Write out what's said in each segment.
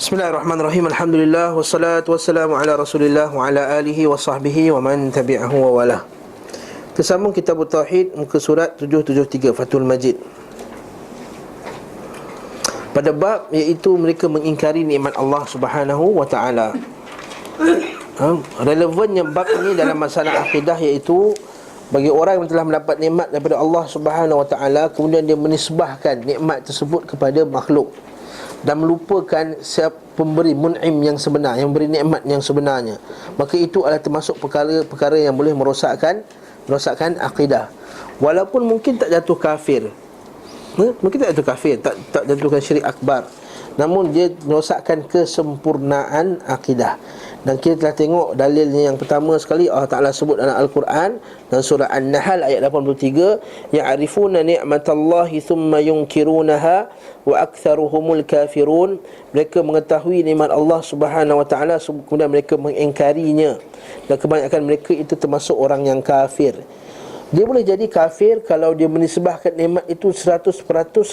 Bismillahirrahmanirrahim. Alhamdulillah wassalatu wassalamu ala Rasulillah wa ala alihi wa sahbihi wa man tabi'ahu wa wala. Tersambung kitab Tauhid, muka surat 773, Fathul Majid. Pada bab iaitu mereka mengingkari nikmat Allah Subhanahu wa taala. Relevannya bab ini dalam masalah akidah iaitu bagi orang yang telah mendapat nikmat daripada Allah Subhanahu wa taala, kemudian dia menisbahkan nikmat tersebut kepada makhluk dan melupakan siapa pemberi mun'im yang sebenar, yang beri nikmat yang sebenarnya, maka itu adalah termasuk perkara yang boleh merosakkan akidah. Walaupun mungkin tak jatuh kafir, mungkin tak jatuh kafir, tak jatuhkan syirik akbar, namun dia merosakkan kesempurnaan akidah. Dan kita telah tengok dalilnya. Yang pertama sekali Allah Ta'ala sebut dalam Al-Quran dan surah An-Nahl ayat 83, ya'rifuna ni'matallahi thumma yunkirunaha wa aktharuhumul kafirun. Mereka mengetahui nikmat Allah Subhanahu wa ta'ala, kemudian mereka mengingkarinya, dan kebanyakan mereka itu termasuk orang yang kafir. Dia boleh jadi kafir kalau dia menisbahkan nikmat itu 100%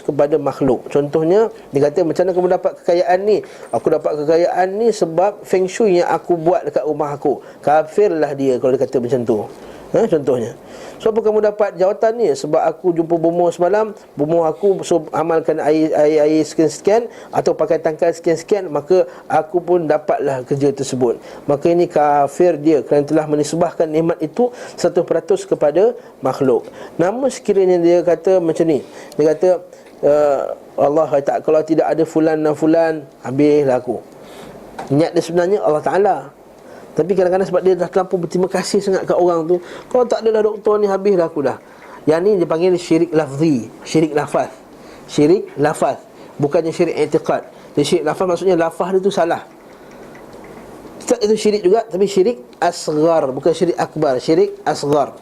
kepada makhluk. Contohnya, dia kata, macam mana kamu dapat kekayaan ni? Aku dapat kekayaan ni sebab feng shui yang aku buat dekat rumah aku. Kafirlah dia kalau dia kata macam tu. Contohnya, so apa kamu dapat jawatan ni? Sebab aku jumpa bomoh semalam, bomoh aku so amalkan air sekian-sekian, atau pakai tangkal sekian-sekian, maka aku pun dapatlah kerja tersebut. Maka ini kafir dia kerana telah menisbahkan nikmat itu 100% kepada makhluk. Namun sekiranya dia kata macam ni, dia kata Allah tak, kalau tidak ada fulan dan fulan, habislah aku. Niat dia sebenarnya Allah Ta'ala, tapi kadang-kadang sebab dia dah terlampau berterima kasih sangat kat orang tu, kalau tak adalah doktor ni, habislah aku dah. Yang ni dia panggil syirik lafzi, syirik lafaz. Syirik lafaz, bukannya syirik i'tiqad. Jadi syirik lafaz maksudnya lafaz dia tu salah. Tak, itu syirik juga, tapi syirik asghar, bukan syirik akbar, syirik asghar.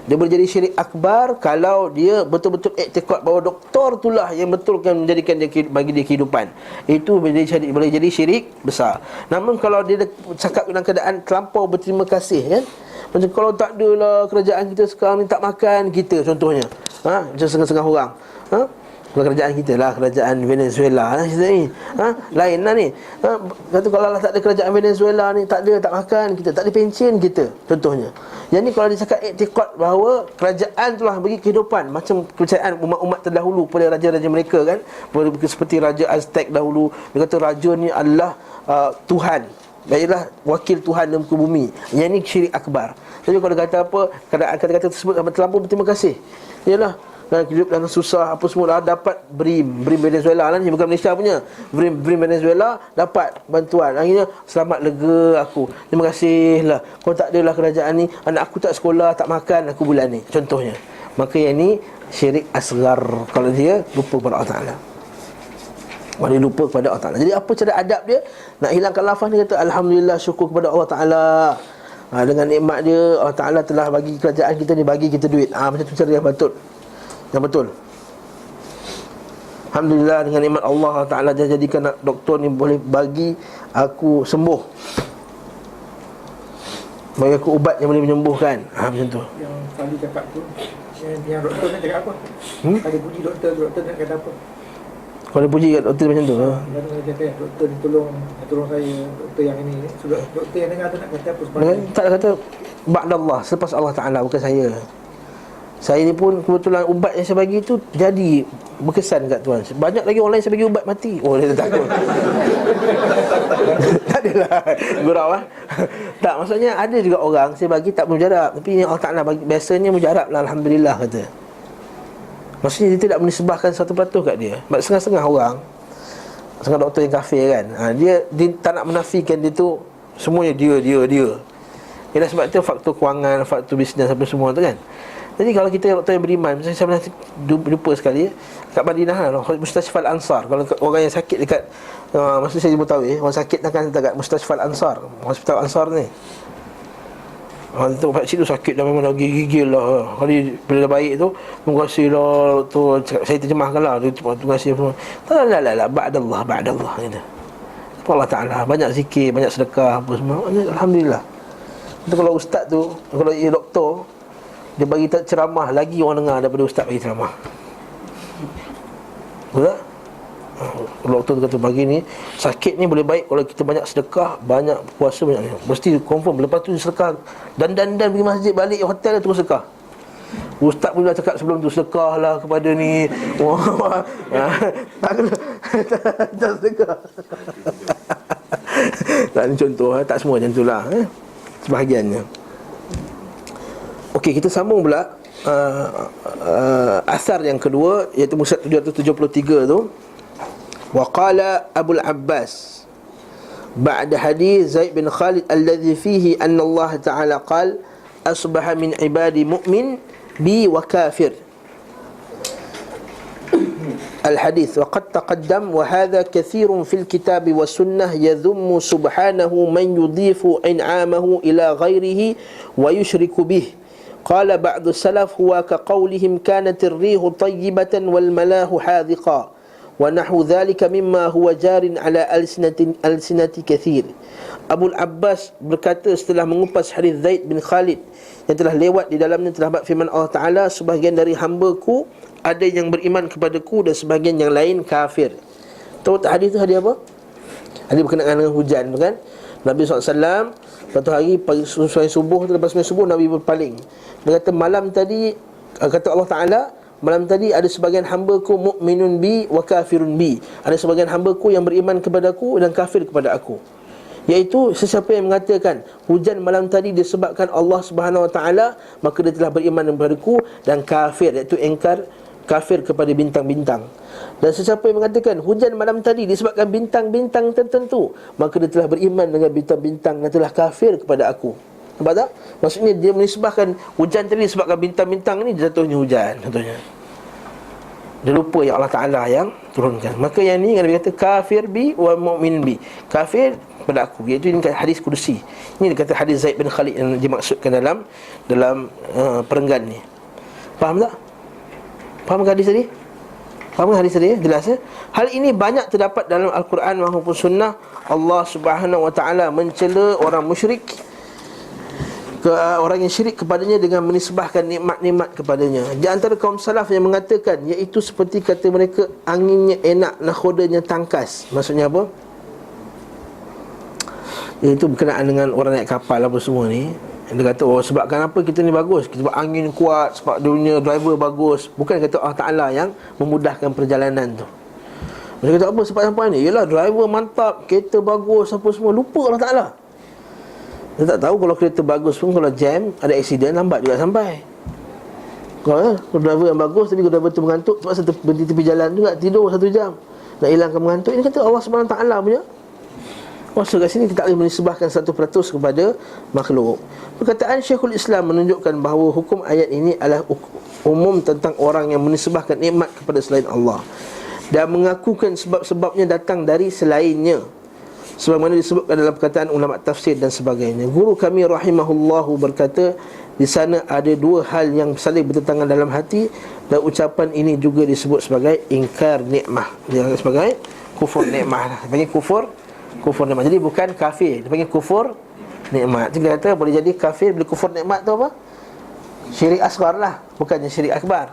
Dia boleh jadi syirik akbar kalau dia betul-betul i'tiqad bahawa doktor itulah yang betulkan menjadikan dia, bagi dia kehidupan. Itu boleh jadi syirik besar. Namun kalau dia cakap dalam keadaan terlampau berterima kasih, kan? Macam kalau tak adalah kerajaan kita sekarang ni tak makan kita, contohnya. Macam setengah-setengah orang. Kerajaan kita lah, kerajaan Venezuela lah kita ni. Lain lah ni. Kata kalau tak ada kerajaan Venezuela ni, tak makan kita, tak ada pencen kita, contohnya. Yang ni kalau dia cakap i'tiqad bahawa kerajaan telah bagi kehidupan, macam kepercayaan umat-umat terdahulu pada raja-raja mereka, kan, seperti Raja Aztec dahulu. Dia kata raja ni adalah Tuhan, ialah wakil Tuhan dalam muka bumi. Yang ni syirik akbar. Jadi kalau dia kata apa, kata-kata tersebut terlampau berterima kasih, ialah hidup dalam susah apa semua, dapat BRIM Venezuela lah ni, bukan Malaysia punya. BRIM Venezuela dapat bantuan. Akhirnya selamat, lega aku, terima kasih lah. Kalau tak adalah kerajaan ni, anak aku tak sekolah, tak makan aku bulan ni, contohnya. Maka yang ni syirik asghar, kalau dia lupa kepada Allah Ta'ala. Kalau dia lupa kepada Allah Ta'ala. Jadi apa cara adab dia? Nak hilangkan lafaz, dia kata alhamdulillah, syukur kepada Allah Ta'ala. Dengan nikmat dia, Allah Ta'ala telah bagi kerajaan kita ni, bagi kita duit. Macam tu cara yang betul. Yang betul. Alhamdulillah, dengan nikmat Allah Ta'ala dia jadikan doktor ni boleh bagi aku sembuh, bagi aku ubat yang boleh menyembuhkan. Macam tu. Yang Fali cakap tu, yang doktor ni cakap apa? Ada puji doktor nak kata apa? Kalau dia puji kat doktor macam tu, Dia kata doktor ni tolong saya, doktor yang ini. So, doktor yang dengar tu nak kata apa sebenarnya? tak kata ba'dallah, selepas Allah Ta'ala, bukan saya. Saya ni pun kebetulan ubat yang saya bagi tu jadi berkesan kat Tuhan. Banyak lagi orang lain saya bagi ubat mati. Oh, dia takut. Tak adalah gurau Tak, maksudnya ada juga orang saya bagi tak mujarab, tapi yang Allah Ta'ala bagi biasanya mujarab lah, alhamdulillah kata. Maksudnya dia tidak menisbahkan 1% kat dia. Setengah-setengah orang, setengah doktor yang kafir, kan, dia tak nak menafikan dia tu semuanya dia. Ialah sebab tu faktor kewangan, faktor bisnes apa semua tu, kan. Jadi kalau kita doktor yang beriman, misalnya saya pernah jumpa sekali kat Madinah lah, Mustashfa Al-Ansar. Kalau orang yang sakit dekat maksud saya tahu orang sakit akan dekat Mustashfa Al-Ansar, Hospital Ansar ni. Pak cik tu sakit dah, memang dah gigil lah. Kalau bila dah baik tu, terima kasih lah tu, saya terjemahkan lah, terima kasih semua. Tak, ba'dallah gitu. Allah Ta'ala, banyak zikir, banyak sedekah apa semua, alhamdulillah. Itu kalau ustaz tu, kalau ia doktor, dia bagi ceramah, lagi orang dengar daripada ustaz bagi ceramah. Betul tak? Kalau doktor kata pagi ni sakit ni boleh baik kalau kita banyak sedekah, banyak puasa, banyak ni. Mesti confirm. Lepas tu sedekah dan pergi masjid, balik hotel terus sedekah. Ustaz pun dah cakap sebelum tu, sedekah lah kepada ni. Wah, tak kena. Tak sedekah. Tak, ni contoh, tak semua macam tu lah, sebahagiannya. Okey, kita sambung pula asar yang kedua, iaitu musyad 773 tu. Wa qala Abu al-Abbas ba'da hadis Zaid bin Khalid alladhi fihi anna Allah Ta'ala qala asbaha min ibadi mu'min bi wa kafir. الحديث وقد تقدم وهذا كثير في الكتاب والسنة يذم سبحانه من يضيف إنعامه إلى غيره ويشرك به. قال بعض السلف هو كقولهم كانت الريح طيبة والملاه حاذقا ونحو ذلك مما هو جار على ألسنة كثير. Abu al-Abbas berkata setelah mengupas hadis Zaid bin Khalid yang telah lewat, di dalamnya terdapat firman Allah Ta'ala, sebahagian dari hamba-Ku ada yang beriman kepadaku dan sebahagian yang lain kafir. Tahu tak hadis tu hadis apa? Hadis berkenaan dengan hujan, bukan? Nabi SAW satu hari pagi sesuai subuh, lepas subuh Nabi berpaling. Dia kata malam tadi, kata Allah Ta'ala, malam tadi ada sebahagian hamba-Ku mu'minun bi wa kafirun bi. Ada sebahagian hamba-Ku yang beriman kepadaku dan kafir kepada aku. Iaitu sesiapa yang mengatakan hujan malam tadi disebabkan Allah Subhanahu Wa Taala, maka dia telah beriman kepadaku, dan kafir, iaitu engkar, kafir kepada bintang-bintang. Dan sesiapa yang mengatakan hujan malam tadi disebabkan bintang-bintang tertentu, maka dia telah beriman dengan bintang-bintang dan telah kafir kepada aku. Nampak tak? Maksudnya dia menisbahkan hujan tadi disebabkan bintang-bintang ni jatuhnya hujan, contohnya. Dia lupa yang Allah Ta'ala yang turunkan. Maka yang ni Nabi kata kafir bi wa mu'min bi, kafir pada aku, iaitu ini hadis kudusi. Ini dia kata hadis Zaid bin Khalid yang dimaksudkan dalam perenggan ni. Faham tak? Faham ke hadis tadi? Faham ke hadis tadi? Jelas ya? Hal ini banyak terdapat dalam Al-Quran maupun Sunnah. Allah Subhanahu Wa Ta'ala mencela orang musyrik, orang yang syirik kepadanya dengan menisbahkan nikmat-nikmat kepadanya. Di antara kaum salaf yang mengatakan, iaitu seperti kata mereka, anginnya enak, nakhodanya tangkas. Maksudnya apa? Itu berkenaan dengan orang naik kapal apa semua ni. Dia kata, oh sebabkan apa kita ni bagus? Sebab angin kuat, sebab dia punya driver bagus. Bukan kata Allah Ta'ala yang memudahkan perjalanan tu. Dia kata apa sebab sampai ni? Yelah driver mantap, kereta bagus, apa semua. Lupa Allah Ta'ala. Dia tak tahu kalau kereta bagus pun, kalau jam, ada aksiden, lambat juga sampai. Kalau driver yang bagus, tapi kalau driver tu mengantuk, terpaksa berhenti tepi jalan juga, tidur 1 jam, nak hilangkan mengantuk. Ini kata Allah Subhanahu Ta'ala punya. Maksud kat sini kita tak boleh menisbahkan 100% kepada makhluk. Perkataan Syekhul Islam menunjukkan bahawa hukum ayat ini adalah umum tentang orang yang menisbahkan nikmat kepada selain Allah dan mengakukan sebab-sebabnya datang dari selainnya, sebagaimana disebutkan dalam perkataan ulama tafsir dan sebagainya. Guru kami rahimahullahu berkata, di sana ada 2 hal yang saling bertentangan dalam hati, dan ucapan ini juga disebut sebagai ingkar nikmah. Dia sebagai kufur nikmah. Dia panggil kufur nikmat. Jadi bukan kafir, dia panggil kufur nikmat. Jadi dia kata boleh jadi kafir bila kufur nikmat tu apa? Syirik asghar lah, bukannya syirik akbar.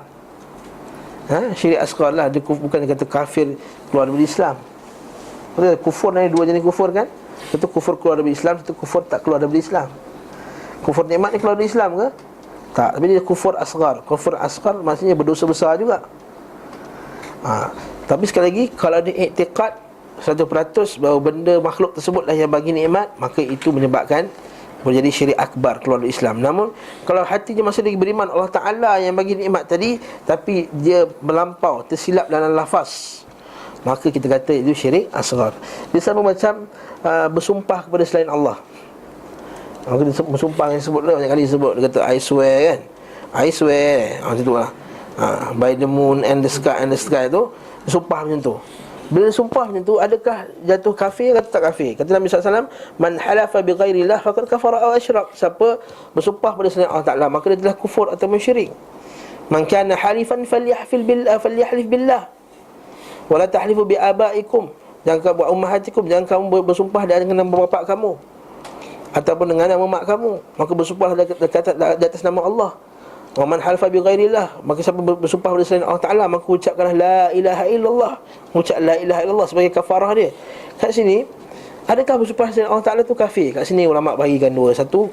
Syirik asghar lah. Dia bukan dia kata kafir keluar dari Islam. Maksudnya kufur ni 2 jenis kufur kan? Satu kufur keluar dari Islam, satu kufur tak keluar dari Islam. Kufur nikmat ni keluar dari Islam ke? Tak, tapi dia kufur asghar. Kufur asghar maksudnya berdosa besar juga. Tapi sekali lagi, kalau dia iktiqad 100% bahawa benda makhluk tersebutlah yang bagi nikmat, maka itu menyebabkan boleh jadi syirik akbar, keluar dari Islam. Namun kalau hatinya masih lagi beriman Allah Ta'ala yang bagi nikmat tadi, tapi dia melampau, tersilap dalam lafaz, maka kita kata itu syirik asghar. Dia sama macam bersumpah kepada selain Allah. Maka dia bersumpah yang sebut lah, banyak kali sebut. Dia kata I swear kan, I swear, macam tu lah, by the moon and the sky tu, dia sumpah macam tu. Bila sumpah macam tu, adakah jatuh kafir atau tak kafir? Kata Nabi SAW, man halafa bi ghairillah faqad kafara aw asyrak. Siapa bersumpah pada selain Allah Ta'ala, maka dia telah kufur atau musyrik. Man kana halifan falyahlif billah wala tahlifu bi abaikum. Jangan kamu buat ummahatikum, jangan kamu bersumpah dengan nama bapa kamu ataupun dengan nama mak kamu, maka bersumpah di atas nama Allah. Wa man halafa bi ghairillah, maka siapa bersumpah pada selain Allah Taala, maka ucapkanlah la ilaha illallah. Ucap la ilaha illallah sebagai kafarah dia. Kat sini, adakah bersumpah selain Allah Taala tu kafir? Kat sini ulama bahagikan dua. Satu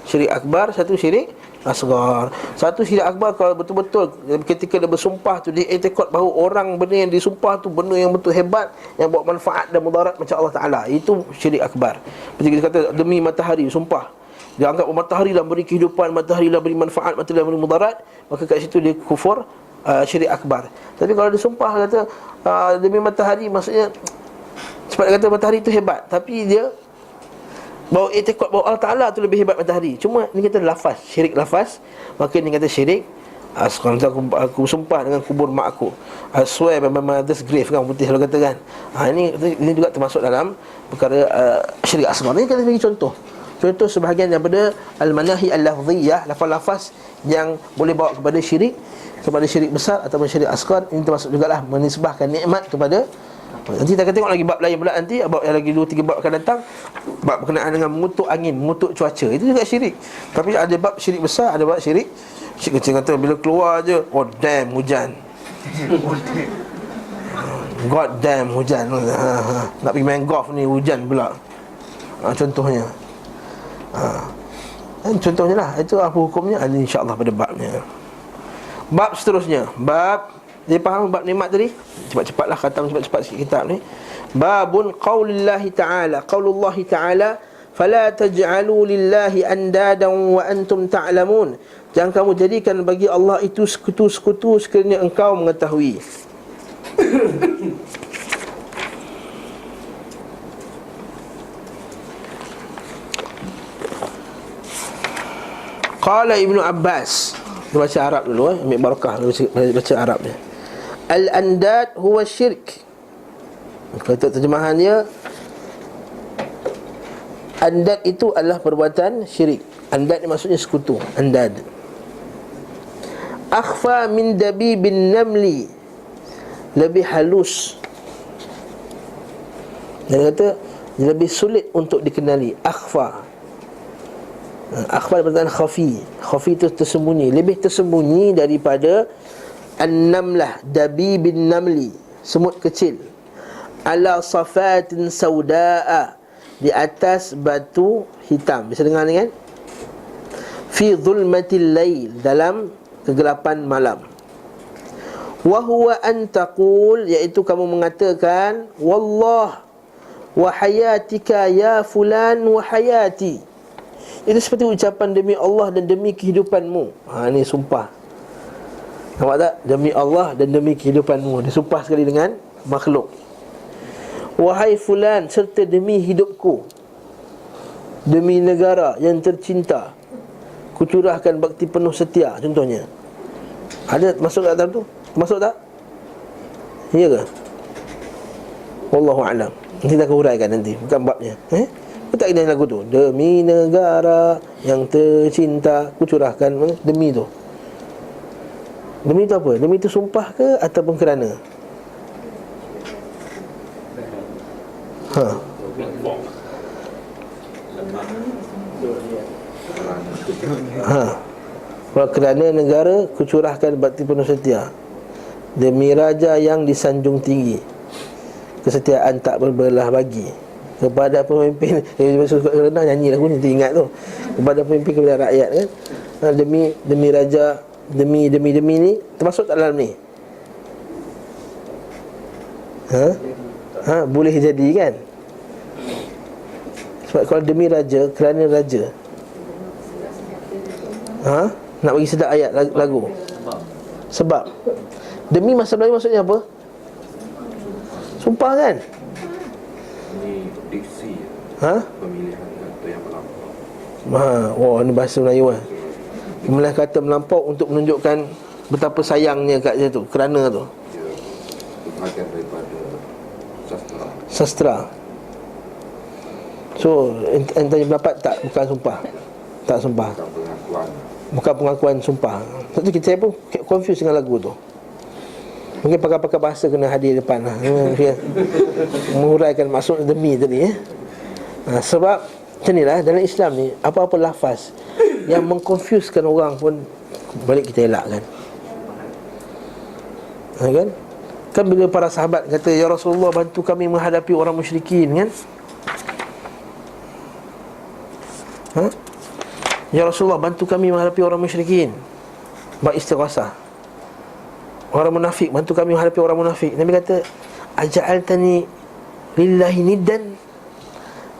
syirik akbar, satu syirik asghar. Satu syirik akbar kalau betul-betul ketika dia bersumpah tu dia i'tiqad bahawa orang benda yang disumpah tu benda yang betul hebat, yang bawa manfaat dan mudarat macam Allah Taala. Itu syirik akbar. Seperti kita kata demi matahari sumpah, dia anggap matahari dah beri kehidupan, matahari dah beri manfaat, matahari dah beri mudarat, maka kat situ dia kufur syirik akbar. Tapi kalau dia sumpah kata demi matahari, maksudnya sebab dia kata matahari tu hebat, tapi dia bawa i'tiqad bahawa Allah Ta'ala tu lebih hebat matahari. Cuma ni kata lafaz, syirik lafaz, maka ni kata syirik asghar. Aku sumpah dengan kubur mak aku, I swear by my mother's grave, kan putih kalau kata kan. Ini juga termasuk dalam perkara syirik asghar. Ni kita bagi contoh sebahagian daripada al-manahi al-lafziyah, lafaz-lafaz yang boleh bawa kepada syirik besar ataupun syirik asghar. Ini termasuk jugalah menisbahkan nikmat kepada. Nanti kita akan tengok lagi bab lain pula nanti, bab yang lagi 2-3 bab akan datang, bab berkenaan dengan mengutuk angin, mengutuk cuaca. Itu juga syirik. Tapi ada bab syirik besar, ada bab syirik kecil. Kata bila keluar je, oh damn hujan. God damn hujan. Nak pergi main golf ni hujan pula. Contohnya. Contohnya lah. Itu apa hukumnya? InsyaAllah pada babnya. Bab seterusnya, bab, dia faham bab nikmat tadi? Cepat-cepatlah khatam cepat-cepat sikit kitab ni. Babun qaulillahi ta'ala, qaulullahi ta'ala, fala taj'alu lillahi andadan wa antum ta'lamun. Jangan kamu jadikan bagi Allah itu sekutu-sekutu sekiranya engkau mengetahui. Qala Ibnu Abbas. Dia baca Arab dulu, ambil barakah baca Arab dia. Al-andad huwa syirk. Kata terjemahannya, andad itu adalah perbuatan syirik. Andad ni maksudnya sekutu. Andad akhfa min dabibin namli, lebih halus. Dia kata lebih sulit untuk dikenali. Akhfa berarti khafi. Khafi itu tersembunyi, lebih tersembunyi daripada an-namlah, dabibin namli, semut kecil. Ala safatin saudaa, di atas batu hitam. Bisa dengar ni kan? Fi zulmatil lail, dalam kegelapan malam. Wa huwa an taqul, iaitu kamu mengatakan wallah wa hayatika ya fulan wa hayati. Itu seperti ucapan demi Allah dan demi kehidupanmu. Ini sumpah. Nampak tak? Demi Allah dan demi kehidupanmu. Disumpah sekali dengan makhluk. Wahai fulan, serta demi hidupku, demi negara yang tercinta, kucurahkan bakti penuh setia. Contohnya, ada masuk tak dalam tu? Masuk tak? Ya ke? Wallahu a'lam. Nanti kita akan huraikan nanti, bukan babnya. Betul tak lagu tu? Demi negara yang tercinta, kucurahkan. Demi tu. Demi itu apa? Demi itu sumpah ke ataupun kerana? Kalau kerana negara, kucurahkan bakti penuh setia. Demi raja yang disanjung tinggi, kesetiaan tak berbelah bagi. Kepada pemimpin, rendah nyanyi lagu ni, ingat tu. Kepada pemimpin, kepada rakyat kan. Demi raja, demi ni termasuk tak dalam ni? Boleh jadi kan? Sebab kalau demi raja, kerana raja. Nak bagi sedap ayat lagu. Sebab demi masa Melayu maksudnya apa? Sumpah kan? Ini diksi. Pemilihan kata yang melampau. Wah, ni bahasa Melayu kan. Pemilihan kata melampau untuk menunjukkan betapa sayangnya kat dia tu, kerana tu. Itu bahagian daripada sastra. So, entah pendapat tak, bukan sumpah. Tak sumpah. Bukan pengakuan sumpah. Sebab tu saya pun confuse dengan lagu tu. Mungkin pakar-pakar bahasa kena hadir depan lah, menghuraikan maksud demi tadi Sebab macam inilah dalam Islam ni, apa-apa lafaz yang mengconfusekan orang pun balik kita elakkan. Kan? Kan bila para sahabat kata, ya Rasulullah, bantu kami menghadapi orang musyrikin, kan? Ya Rasulullah, bantu kami menghadapi orang musyrikin. Buat istighasah. Orang munafik, bantu kami menghadapi orang munafik. Nabi kata, aja'altani lillahi niddan,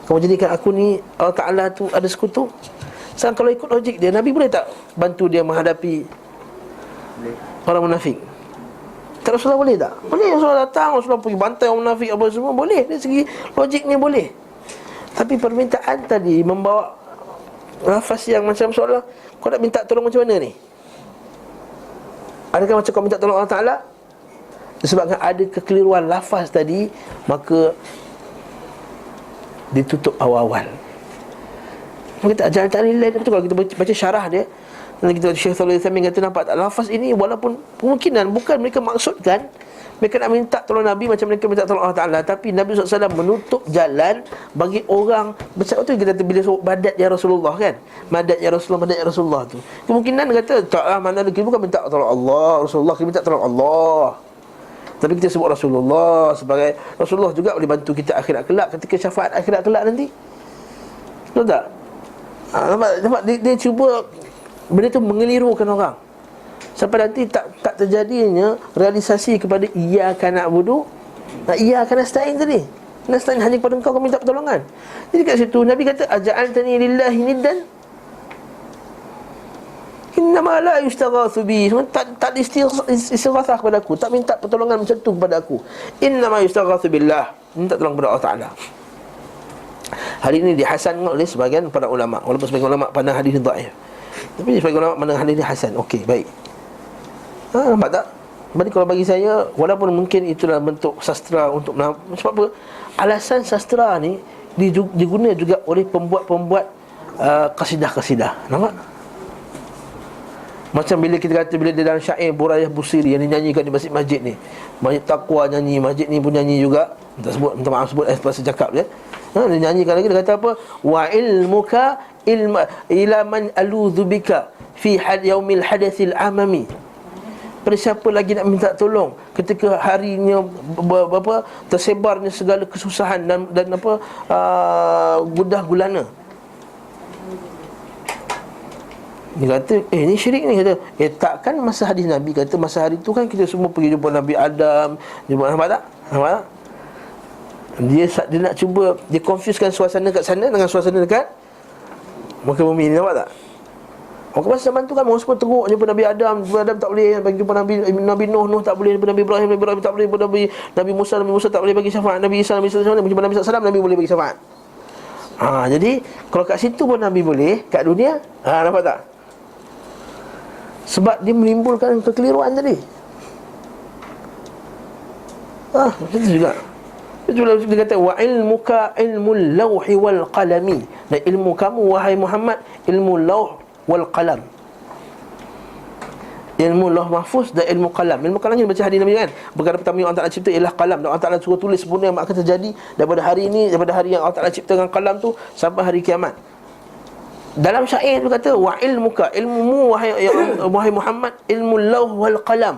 kamu jadikan aku ni, Allah Ta'ala tu ada sekutu. Sekarang kalau ikut logik dia, Nabi boleh tak bantu dia menghadapi orang munafik? Tak, Rasulullah boleh tak? Boleh. Rasulullah datang, Rasulullah pergi bantai orang munafik apa semua, boleh. Dari segi logik ni boleh. Tapi permintaan tadi membawa lafaz yang macam seolah kau nak minta tolong macam mana ni? Adakah macam kau minta tolong Allah Ta'ala? Disebabkan ada kekeliruan lafaz tadi, maka ditutup awal-awal. Kita ajar ta'lil betul. Kalau kita baca syarah dia, nanti kita Syekh Shalih Al-Utsaimin kata, nampak tak lafaz ini walaupun kemungkinan bukan mereka maksudkan mereka nak minta tolong Nabi macam mereka minta tolong Allah Ta'ala, tapi Nabi SAW menutup jalan bagi orang. Sebab tu kita kata bila badat ya Rasulullah, kan? Madat ya Rasulullah, madat ya Rasulullah tu, kemungkinan dia kata taklah, mana kita bukan minta tolong Allah, Rasulullah kita minta tolong Allah, tapi kita sebut Rasulullah sebagai Rasulullah juga boleh bantu kita akhirat kelak, ketika syafaat akhirat kelak nanti. Betul tak? Nampak dia cuba benda tu mengelirukan orang sampai nanti tak terjadinya realisasi kepada iyyaka na'budu dan iyyaka nasta'in tadi. Nasta'in hanya kepada engkau kami minta pertolongan. Jadi kat situ Nabi kata, aja'altani lillahi niddan, innama la yustaghathu bi, tak istighatsah kepada aku, tak minta pertolongan macam tu kepada aku. Innama yustaghathu billah, minta tolong kepada Allah Ta'ala. Hari ini dihasankan oleh sebahagian para ulama, walaupun sebagian ulama pandang hadis dhaif, tapi sebagian ulama pandang hadis ni hasan. Okey, baik. Nampak tak? Jadi kalau bagi saya, walaupun mungkin itulah bentuk sastra untuk sebab apa? Alasan sastra ni diguna juga oleh pembuat-pembuat kasidah-kasidah. Nampak? Macam bila kita kata, bila dia dalam syair Burayah Busiri yang dinyanyikan di masjid-masjid ni, Masjid Taqwa nyanyi, masjid ni pun nyanyi juga. Minta maaf sebut pasal cakap je. Dia nyanyikan lagi, dia kata apa? Wa ilmuka ila man aludhu bika fi yaumil hadathil amami. Pada siapa lagi nak minta tolong ketika harinya tersebarnya segala kesusahan dan gudah gulana. Dia kata, ni syirik ni. Kata, takkan masa hadis Nabi kata masa hari tu kan kita semua pergi jumpa Nabi Adam, jumpa, nampak tak? Nampak tak? Dia nak cuba, dia confusekan suasana kat sana dengan suasana dekat muka bumi ni, nampak tak? Maka masa zaman tu kan orang semua teruk jumpa Nabi Adam, tak boleh bagi jumpa Nabi Nuh tak boleh, Nabi Ibrahim tak boleh, Nabi Musa tak boleh bagi syafaat, Nabi Isa jumpa Nabi SAW, Nabi boleh bagi syafaat. Jadi kalau kat situ pun Nabi boleh, kat dunia, nampak tak? Sebab dia menimbulkan kekeliruan tadi. Itu juga. Itulah dia kata, wa ilmuka ilmul lawhi wal qalami, dan ilmu kamu wahai Muhammad ilmu lawh wal qalam, ilmu lauh mahfuz dan ilmu qalam. Ilmu qalam ni baca hadis Nabi kan, perkara pertama yang Allah Ta'ala cipta ialah qalam, dan Allah Ta'ala suruh tulis sebenarnya yang akan terjadi daripada hari ini, daripada hari yang Allah Ta'ala ciptakan qalam tu sampai hari kiamat. Dalam syair tu kata, wa ilmuka, ilmumu wahai Muhammad ilmu lauh wal qalam.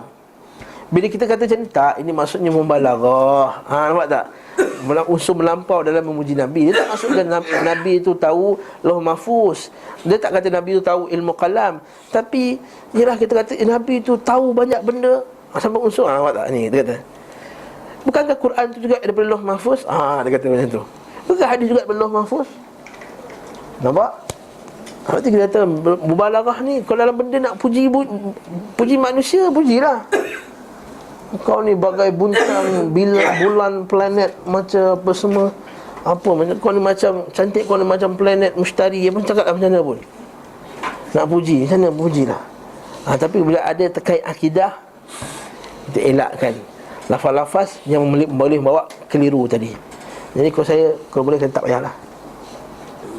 Bila kita kata macam ni, tak, ini maksudnya mubalaghah. Nampak tak? Unsur melampau dalam memuji Nabi. Dia tak maksudkan Nabi itu tahu lauh mahfuz. Dia tak kata Nabi itu tahu ilmu qalam. Tapi yalah, kita kata Nabi itu tahu banyak benda sampai unsur. Nampak tak? Ni dia kata, bukankah Quran itu juga daripada lauh mahfuz? Dia kata macam tu. Bukankah hadis juga daripada lauh mahfuz? Nampak? Berarti kita kata mubalaghah ni, kalau dalam benda nak puji manusia, pujilah. Kau ni bagai buntang, bulan, planet, macam apa semua, apa macam kau ni macam cantik, kau ni macam planet mustari, apa cakap macam mana pun nak puji, macam mana pujilah. Tapi bila ada terkait akidah, kita elakkan lafaz-lafaz yang boleh bawa keliru tadi. Jadi kalau boleh tak payahlah.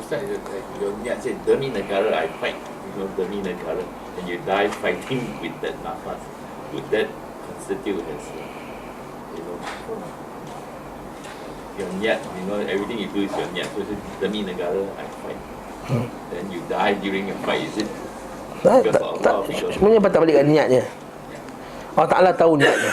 Ustaz, your niat say demi negara I fight, demi negara, and you die fighting with that lafaz, with that constitute as your niat, everything you do is your niat. So demi negara I fight, then you die during your fight, is it? Sebenarnya patah balikkan niatnya. Allah Ta'ala tahu niatnya.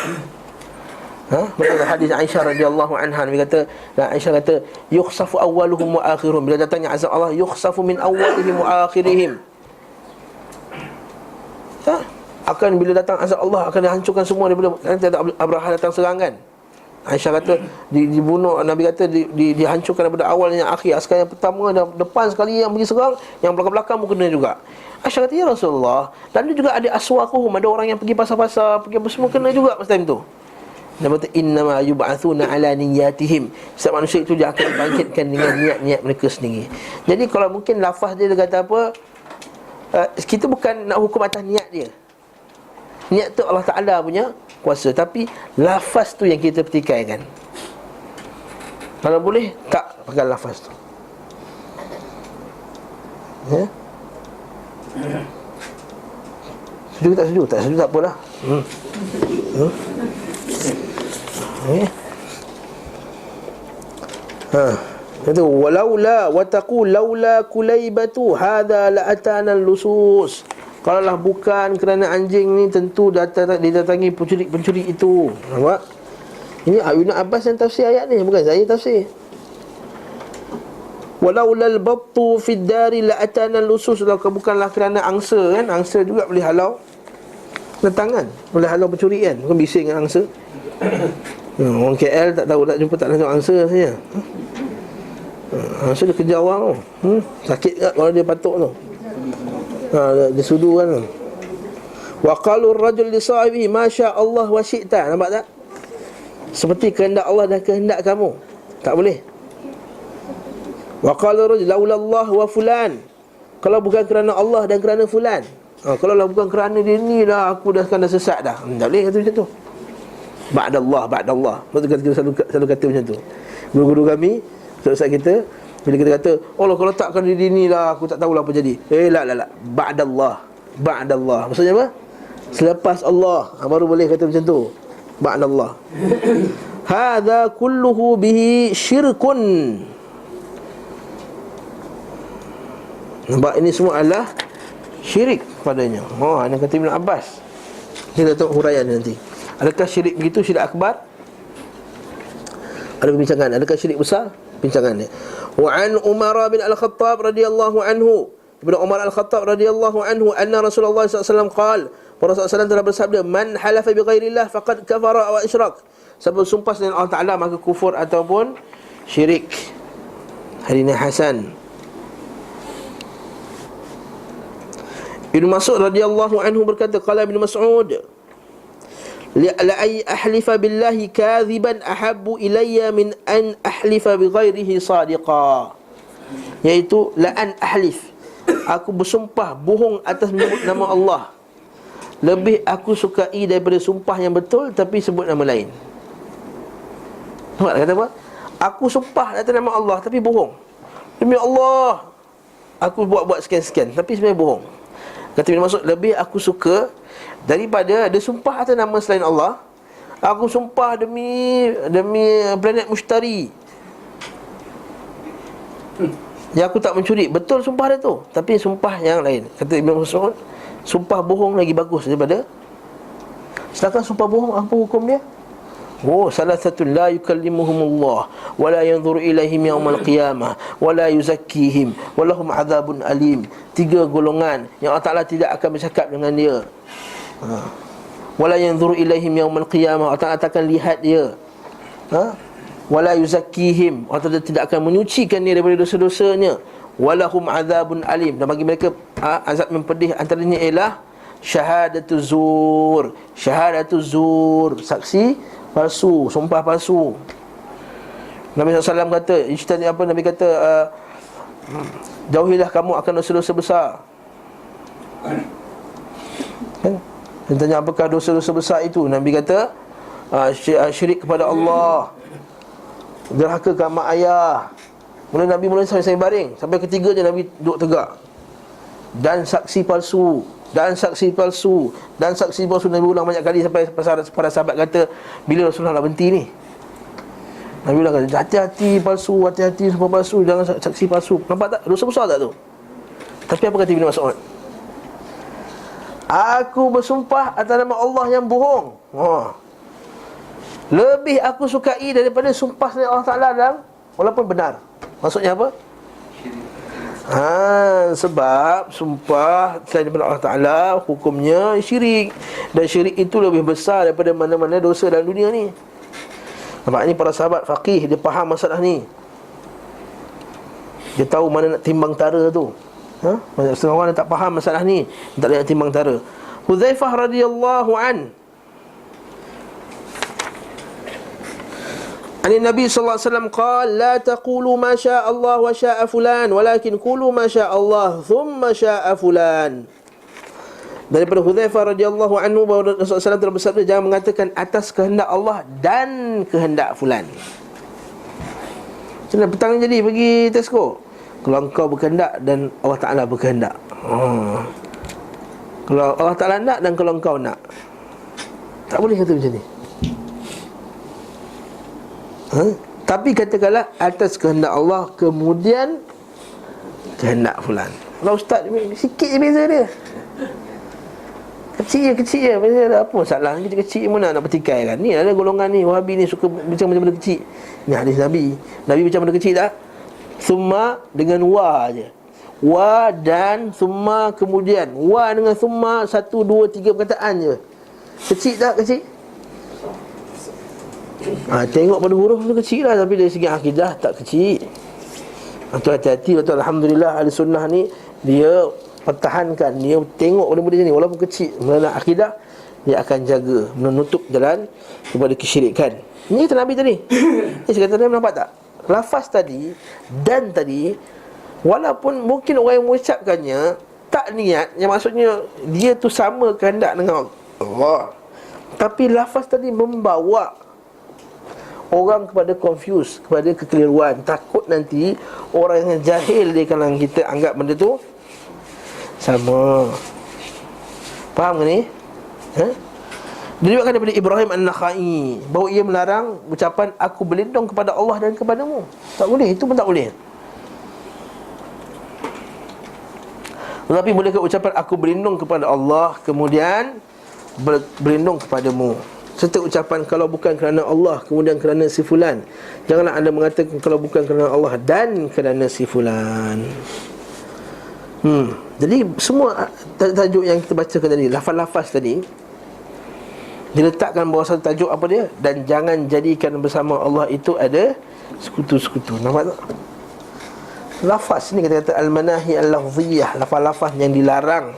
Betul hadis Aisyah radhiyallahu anha, Nabi kata, Aisyah kata, yukhsafu awwaluhum wa akhiruhum. Bila datangnya azab Allah, yukhsafu min awwalihim wa akhirihim. Akan bila datang azab Allah akan dihancurkan semua daripada nanti ada Abraha datang serangan. Aisyah kata dibunuh, Nabi kata dihancurkan daripada awal yang akhir. Askar yang pertama dan depan sekali yang pergi serang, yang belakang-belakang pun kena juga. Aisyah kata, ya Rasulullah, dan juga ada aswaquhum, ada orang yang pergi pasar-pasar, pergi apa semua kena juga masa time tu. Nabi kata, innama yub'atsuna ala niyyatihim. Setiap manusia itu dia akan dibangkitkan dengan niat-niat mereka sendiri. Jadi kalau mungkin lafaz dia kata apa, kita bukan nak hukum atas niat dia. Niat tu Allah Ta'ala punya kuasa, tapi lafaz tu yang kita pertikaikan. Kalau boleh tak pakai lafaz tu. Ya? Setuju tak setuju? Tak setuju tak apalah. Itu walaula wa taqul laula kulaibatu hadza la atana lusus. Kalaulah bukan kerana anjing ni, tentu didatangi pencuri itu. Nampak? Ini Ibn Abbas yang tafsir ayat ni, bukan saya tafsir. Walaula al-battu fi ad-dari la atana lusus. Kalau bukanlah kerana angsa, kan, angsa juga boleh halau datangan, boleh halau pencurian. Bukan bising dengan angsa. Orang KL tak tahu, tak jumpa, tak tengok angsa saja. Angsa dia kejar orang tu. Sakit tak kalau dia patuk tu. Dia sudu kan. Wa qalu ar-rajul li sahibihi ma syaa Allah wa syi'ta. Nampak tak? Seperti kehendak Allah dan kehendak kamu. Tak boleh. Wa qala ar-rajul laula Allah wa fulan. Kalau bukan kerana Allah dan kerana fulan. Kalau lah bukan kerana dia ni dah, aku dah sesat dah. Tak boleh kata macam tu. Ba'dallah. Betul kita selalu kata macam tu. Guru-guru kami, ustaz kita, bila kita kata, Allah kalau takkan diri ni lah, aku tak tahulah apa jadi. La. Ba'dallah. Maksudnya apa? Selepas Allah, baru boleh kata macam tu. Ba'dallah. Hadza kulluhu bihi syirkun. Nampak, ini semua adalah syirik padanya. Ini kata Ibn Abbas. Kita tengok huraian nanti. Adakah syirik begitu, syirik akbar? Ada perbincangan. Adakah syirik besar? Bincangannya. Wa an Umar bin Al-Khattab radhiyallahu anhu, Ibnu Umar Al-Khattab radhiyallahu anhu, anna Rasulullah sallallahu alaihi wasallam qala, Rasulullah SAW telah bersabda, man halafa bi ghairillah faqad kafara wa asyrak. Siapa bersumpah dengan Allah Taala maka kufur ataupun syirik. Hadis hasan. Ibnu Mas'ud radhiyallahu anhu berkata, qala Ibnu Mas'ud, la ay ahlifa billahi kadhiban ahabbu ilayya min an ahlifa bi ghairihi sadiqa. Iaitu la an ahlif, aku bersumpah bohong atas menyebut nama Allah, lebih aku sukai daripada sumpah yang betul tapi sebut nama lain. Nampak kata apa? Aku sumpah atas nama Allah tapi bohong. Demi Allah, aku buat sekian-sekian tapi sebenarnya bohong. Kata Ibn Mas'ud, lebih aku suka daripada dia sumpah atas nama selain Allah. Aku sumpah demi planet Mushtari, yang aku tak mencuri. Betul sumpah dia tu, tapi sumpah yang lain. Kata Ibn Mas'ud, sumpah bohong lagi bagus daripada. Sedangkan sumpah bohong, apa hukum dia? Salasatun la yukallimuhumullah wa la yanzuru ilaihim yaumal qiyamah wa la yuzakkihim wa lahum adzabun alim. 3 golongan yang Allah Ta'ala tidak akan bercakap dengan dia. Wa la yanzuru ilaihim yaumal qiyamah, Allah Ta'ala tak akan lihat dia. Wa la yuzakkihim, Allah Ta'ala tidak akan menyucikan dia daripada dosa-dosanya. Wa lahum adzabun alim, dan bagi mereka azab yang pedih. Antaranya ialah syahadatuz zur, saksi palsu, sumpah palsu. Nabi SAW kata, Nabi kata, jauhilah kamu akan dosa-dosa besar. Kan? Dia tanya apakah dosa-dosa besar itu? Nabi kata, syirik kepada Allah, derhaka ke mak ayah. Nabi mula sampai baring, sampai ketiganya Nabi duduk tegak. Dan saksi palsu. Nabi ulang banyak kali sampai para sahabat kata, bila Rasulullah nak berhenti ni? Nabi ulang kata, hati-hati palsu, hati-hati sumpah palsu, jangan saksi palsu. Nampak tak? Dosa besar tak tu? Tapi apa kata Ibn Mas'ud? Aku bersumpah atas nama Allah yang bohong. Lebih aku sukai daripada sumpah selain Allah Ta'ala dan walaupun benar. Maksudnya apa? Sebab sumpah selain daripada Allah Ta'ala hukumnya syirik. Dan syirik itu lebih besar daripada mana-mana dosa dalam dunia ni. Nampak ni para sahabat faqih, dia faham masalah ni. Dia tahu mana nak timbang tara tu. Setengah orang tak faham masalah ni, tak boleh nak timbang tara. Hudzaifah radhiyallahu an Nabi sallallahu alaihi wasallam qala la taqulu ma syaa Allah wa syaa fulan walakin qulu ma syaa Allah thumma syaa fulan. Daripada Hudzaifah radhiyallahu anhu bahawa Rasulullah SAW bersabda, jangan mengatakan atas kehendak Allah dan kehendak fulan. Macam mana petang jadi pergi Tesco? Kalau engkau berkehendak dan Allah Ta'ala berkehendak. Kalau Allah Ta'ala nak dan kalau engkau nak. Tak boleh kata macam ni. Tapi katakanlah atas kehendak Allah kemudian kehendak fulan. Kalau ustaz sikit je beza dia. Kecil je beza. Apa masalah kecil-kecil mana nak bertikai kan. Ni ada golongan ni Wahabi ni suka bincang macam benda kecil. Ni hadis Nabi macam benda kecil tak? Summa dengan wa je. Wa dan summa kemudian. Wa dengan summa 1, 2, 3 perkataan je. Kecil tak kecil? Tengok pada huruf tu kecil lah, tapi dari segi akidah tak kecil. Tu hati-hati. Betul, alhamdulillah ahli sunnah ni dia pertahankan, dia tengok benda-benda ni walaupun kecil. Mengenai akidah dia akan jaga, menutup jalan kepada kesyirikan. Ini kata Nabi tadi. Saya kata Nabi, nampak tak? Lafaz tadi dan tadi, walaupun mungkin orang yang mengucapkannya tak niat, yang maksudnya dia tu sama kehendak dengan Allah, tapi lafaz tadi membawa orang kepada confuse, kepada kekeliruan. Takut nanti orang yang jahil di kalangan kita anggap benda tu sama. Faham ke ni? Diriwayatkan daripada Ibrahim An-Nakhai bahawa ia melarang ucapan aku berlindung kepada Allah dan kepadamu. Tak boleh, itu pun tak boleh. Tetapi bolehkah ucapan aku berlindung kepada Allah kemudian berlindung kepadamu? Serta ucapan kalau bukan kerana Allah kemudian kerana si fulan. Janganlah anda mengatakan kalau bukan kerana Allah dan kerana si fulan. Jadi semua tajuk yang kita bacakan tadi, lafaz-lafaz tadi, diletakkan bawah satu tajuk apa dia? Dan jangan jadikan bersama Allah itu ada sekutu-sekutu. Nampak tak? Lafaz ni kita kata al-manahi al-lafziyah, lafaz-lafaz yang dilarang.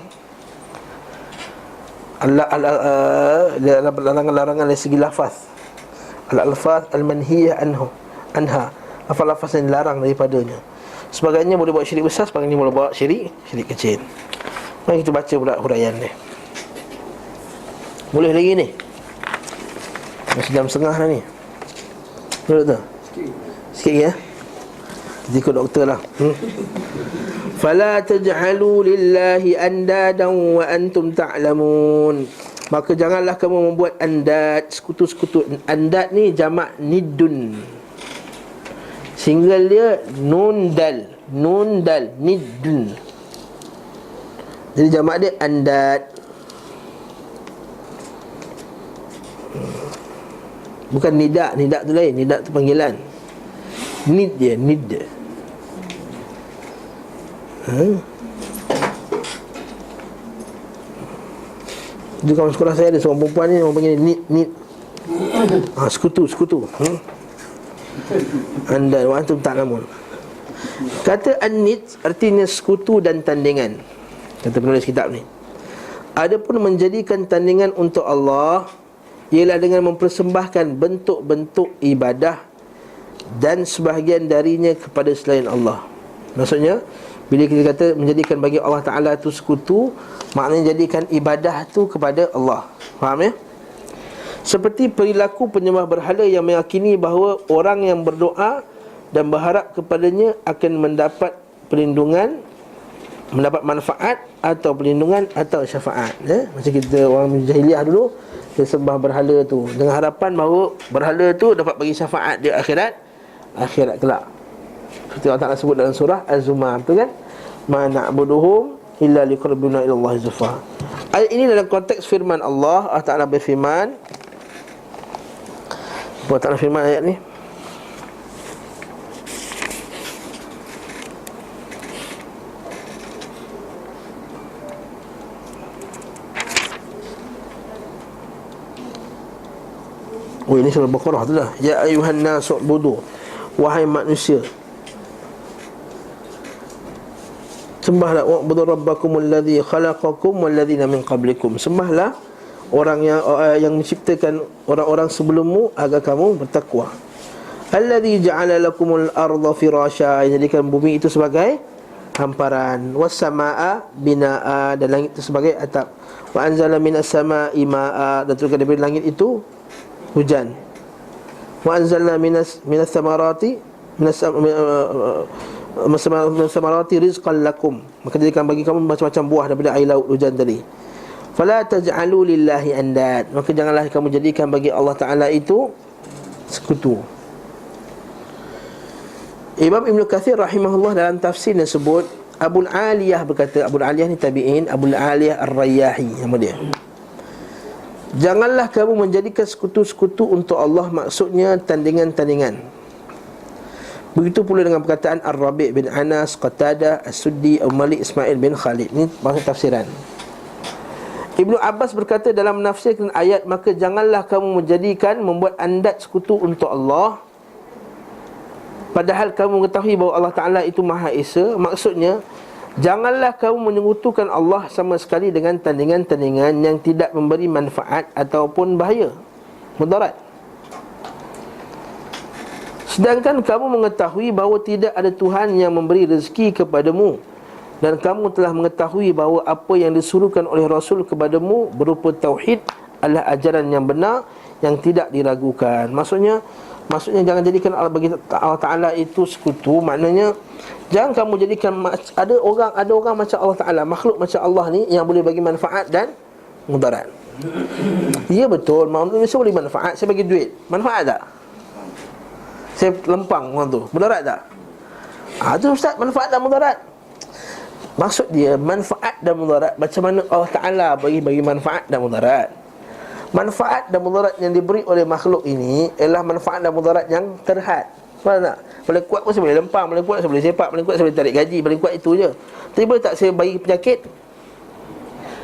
Larangan-larangan dari segi lafaz. Al-alfaz al-manhiyah anha, lafaz-lafaz yang dilarang daripadanya. Sebagainya boleh buat syirik besar, sebagainya boleh buat syirik kecil. Mari kita baca pula huraian ni. Boleh lagi ni? Masih jam setengah dah ni. Boleh tak? Sikit ya. Kita ikut doktor lah. Fala taj'alu lillahi andadan wa antum ta'lamun. Maka janganlah kamu membuat andad, sekutu-sekutu. Andad ni jamak niddun. Single dia nun dal niddun. Jadi jamak dia andad. Bukan nidak tu lain, nidak tu panggilan. Nid dia, nid dia. Di kawan sekolah saya ada seorang perempuan ni, orang panggil nid. Sekutu. Anda wa antum ta'lamun. Kata an-nid artinya sekutu dan tandingan, kata penulis kitab ni. Adapun menjadikan tandingan untuk Allah ialah dengan mempersembahkan bentuk-bentuk ibadah dan sebahagian darinya kepada selain Allah. Maksudnya bila kita kata menjadikan bagi Allah Ta'ala tu sekutu, maknanya jadikan ibadah tu kepada Allah. Faham ya? Seperti perilaku penyembah berhala yang meyakini bahawa orang yang berdoa dan berharap kepadanya akan mendapat perlindungan, mendapat manfaat atau perlindungan atau syafaat. Macam kita orang jahiliah dulu, dia sembah berhala tu dengan harapan bahawa berhala tu dapat bagi syafaat di akhirat kelak. Seperti Allah Ta'ala sebut dalam surah Az-Zumar tu kan, ma na'buduhum illa liqarribuna ila Allah zulfa. Ayat ini dalam konteks firman Allah. Allah Ta'ala berfirman, Allah Ta'ala firman ayat ni, oh ini surah Baqarah tu lah. Ya ayuhan nasu ubudu, wahai manusia, sembahlah wa'budu rabbakumul ladzi khalaqakum wal ladzina min qablikum. Sembahlah orang yang menciptakan orang-orang sebelummu agar kamu bertakwa. Alladzi ja'ala lakumul arda firasya, yang jadikan bumi itu sebagai hamparan, was samaa binaa, dan langit itu sebagai atap. Wa anzala minas samaa'i maa'a, dan turunkan dari langit itu hujan. Wa anzalna minas samarati samarati rizqan lakum, maka jadikan bagi kamu macam-macam buah daripada air laut hujan tadi. Fala taj'alu lillahi andad, maka janganlah kamu jadikan bagi Allah Ta'ala itu sekutu. Imam Ibn Kathir rahimahullah dalam tafsirnya sebut, Abul Aliyah berkata, Abul Aliyah ni tabi'in, Abul Aliyah Ar-Rayyahi nama dia, janganlah kamu menjadikan sekutu-sekutu untuk Allah, maksudnya tandingan-tandingan. Begitu pula dengan perkataan Ar-Rabi' bin Anas, Qatadah, As-Suddi, Malik Ismail bin Khalid. Ini maksud tafsiran. Ibnu Abbas berkata dalam menafsirkan ayat, maka janganlah kamu membuat andad sekutu untuk Allah, padahal kamu mengetahui bahawa Allah Ta'ala itu Maha Esa. Maksudnya, janganlah kamu menyekutukan Allah sama sekali dengan tandingan-tandingan yang tidak memberi manfaat ataupun bahaya, mudarat. Sedangkan kamu mengetahui bahawa tidak ada Tuhan yang memberi rezeki kepadamu, dan kamu telah mengetahui bahawa apa yang disuruhkan oleh Rasul kepadamu berupa tauhid adalah ajaran yang benar yang tidak diragukan. Maksudnya jangan jadikan Allah Ta'ala itu sekutu. Maknanya jangan kamu jadikan ada orang macam Allah Ta'ala, makhluk macam Allah ni yang boleh bagi manfaat dan mudarat. Ya betul, manusia boleh manfaat. Saya bagi duit, manfaat tak? Saya lempang orang tu, mudarat tak? Tu ustaz, manfaat dan mudarat. Maksud dia manfaat dan mudarat, macam mana Allah Ta'ala bagi manfaat dan mudarat. Manfaat dan mudarat yang diberi oleh makhluk ini ialah manfaat dan mudarat yang terhad. Faham tak? Paling kuat pun saya boleh lempang, paling kuat saya boleh sepak, paling kuat saya boleh tarik gaji, paling kuat itu je. Tapi boleh tak saya bagi penyakit?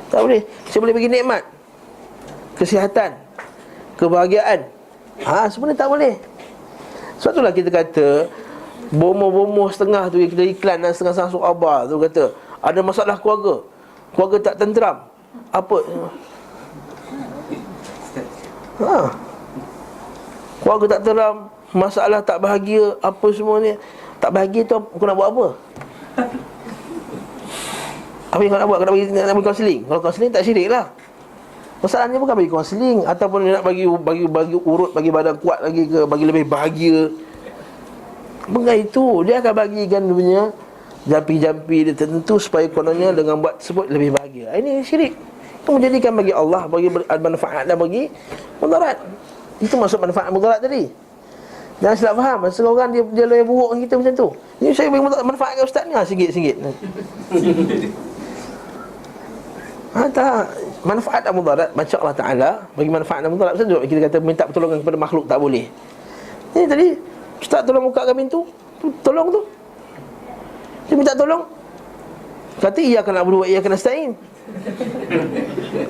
Tak boleh. Saya boleh bagi nikmat, kesihatan, kebahagiaan. Sebenarnya tak boleh. Sebab itulah kita kata bomoh-bomoh setengah tu, kita iklan dan setengah-setengah surat khabar tu kata ada masalah keluarga tak tenteram. Apa? Keluarga tak tenteram, masalah tak bahagia, apa semua ni. Tak bahagia tu kau nak buat apa? Apa yang kau nak buat? Kau nak bagi kaunseling. Kalau kaunseling tak syirik lah. Masalahnya bukan bagi kaunseling ataupun nak bagi urut, bagi badan kuat lagi ke, bagi lebih bahagia. Bukan itu. Dia akan bagikan dia punya jampi-jampi dia tertentu supaya kononnya dengan buat tersebut lebih bahagia. Ini syirik. Itu menjadikan bagi Allah, bagi manfaat dan bagi mudarat. Itu maksud manfaat mudarat tadi. Jangan silap faham. Setengah orang dia lebih buruk dengan kita macam tu. Ini saya bagi manfaat kat ustaz ni RM1. Tak. Manfaat dan mudarat macam Allah Ta'ala bagi manfaat dan mudarat. Betul tak kita kata minta pertolongan kepada makhluk tak boleh? Ini tadi ustaz tolong bukakan pintu, tolong tu. Dia minta tolong, kata iyyaka na'budu wa iyyaka nasta'in.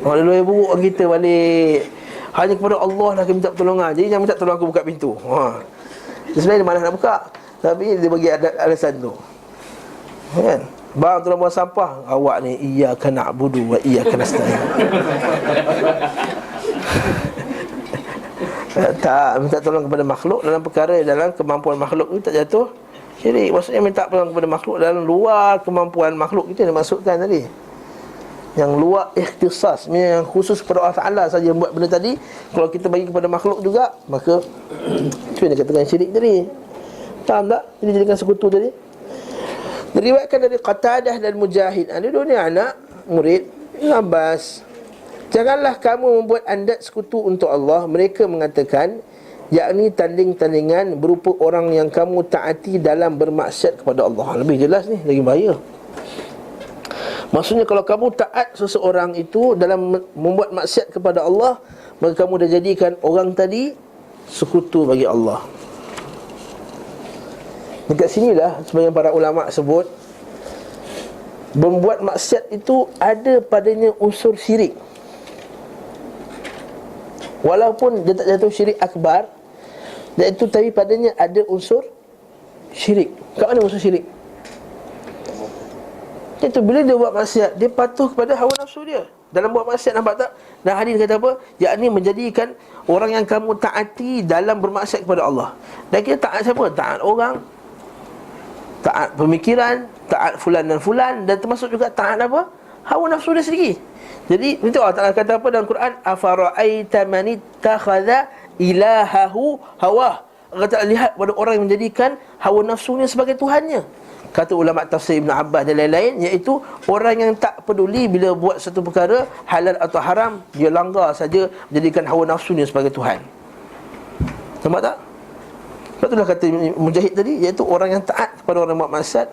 Lalu buruk kita balik. Hanya kepada Allah lah kita minta pertolongan. Jadi jangan minta tolong aku buka pintu. Sebenarnya dia malas nak buka, tapi dia bagi alasan tu. Kan? Bang tolong buang sampah. Awak ni iyyaka na'budu wa iyyaka nasta'in. Tak minta tolong kepada makhluk dalam perkara dalam kemampuan makhluk itu tak jatuh syirik. Maksudnya minta tolong kepada makhluk dalam luar kemampuan makhluk itu yang dimaksudkan tadi. Yang luar ikhtisas, yang khusus kepada Allah Ta'ala saja buat benda tadi. Kalau kita bagi kepada makhluk juga, maka itu yang dikatakan syirik tadi. Faham tak? Jadi jadikan sekutu tadi. Diriwayatkan dari Qatadah dan Mujahid. Ada dua ni anak murid Ibn Abbas. Janganlah kamu membuat andad sekutu untuk Allah. Mereka mengatakan, yakni tanding-tandingan berupa orang yang kamu taati dalam bermaksiat kepada Allah. Lebih jelas ni, lagi bahaya. Maksudnya kalau kamu taat seseorang itu dalam membuat maksiat kepada Allah, maka kamu dah jadikan orang tadi sekutu bagi Allah. Dekat sinilah sebagian para ulama sebut, membuat maksiat itu ada padanya unsur syirik. Walaupun dia tak jatuh syirik akbar, dan itu tapi padanya ada unsur syirik. Kat mana unsur syirik? Itu bila dia buat maksiat, dia patuh kepada hawa nafsu dia dalam buat maksiat, nampak tak? Dan hadis kata apa? Yakni menjadikan orang yang kamu taati dalam bermaksiat kepada Allah. Dan kita taat siapa? Taat orang, taat pemikiran, taat fulan dan fulan, dan termasuk juga taat apa? Hawa nafsu dia sendiri. Jadi itu Allah Ta'ala kata apa dalam Quran? Afara'aita man ittakhadha ilahahu hawah. Allah Ta'ala lihat pada orang yang menjadikan hawa nafsunya sebagai tuhannya. Kata ulama tafsir Ibn Abbas dan lain-lain, iaitu orang yang tak peduli bila buat satu perkara halal atau haram, dia langgar saja, menjadikan hawa nafsunya sebagai Tuhan. Nampak tak? Sebab itulah kata Mujahid tadi, iaitu orang yang taat kepada orang yang buat maksiat,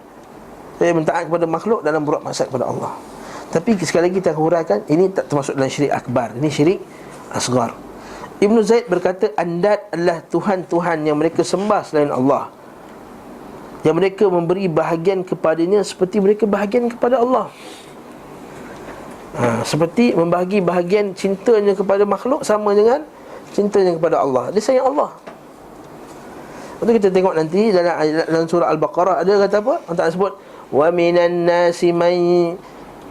taat kepada makhluk dalam buat maksiat kepada Allah. Tapi sekali lagi kita huraikan, ini tak termasuk dalam syirik akbar, ini syirik asgar. Ibn Zaid berkata, andad adalah Tuhan-Tuhan yang mereka sembah selain Allah, yang mereka memberi bahagian kepadanya seperti mereka bahagian kepada Allah. Seperti membahagi bahagian cintanya kepada makhluk sama dengan cintanya kepada Allah. Dia sayang Allah. Lepas tu kita tengok nanti dalam surah Al-Baqarah ada kata apa? Allah sebut, wa minan nasi man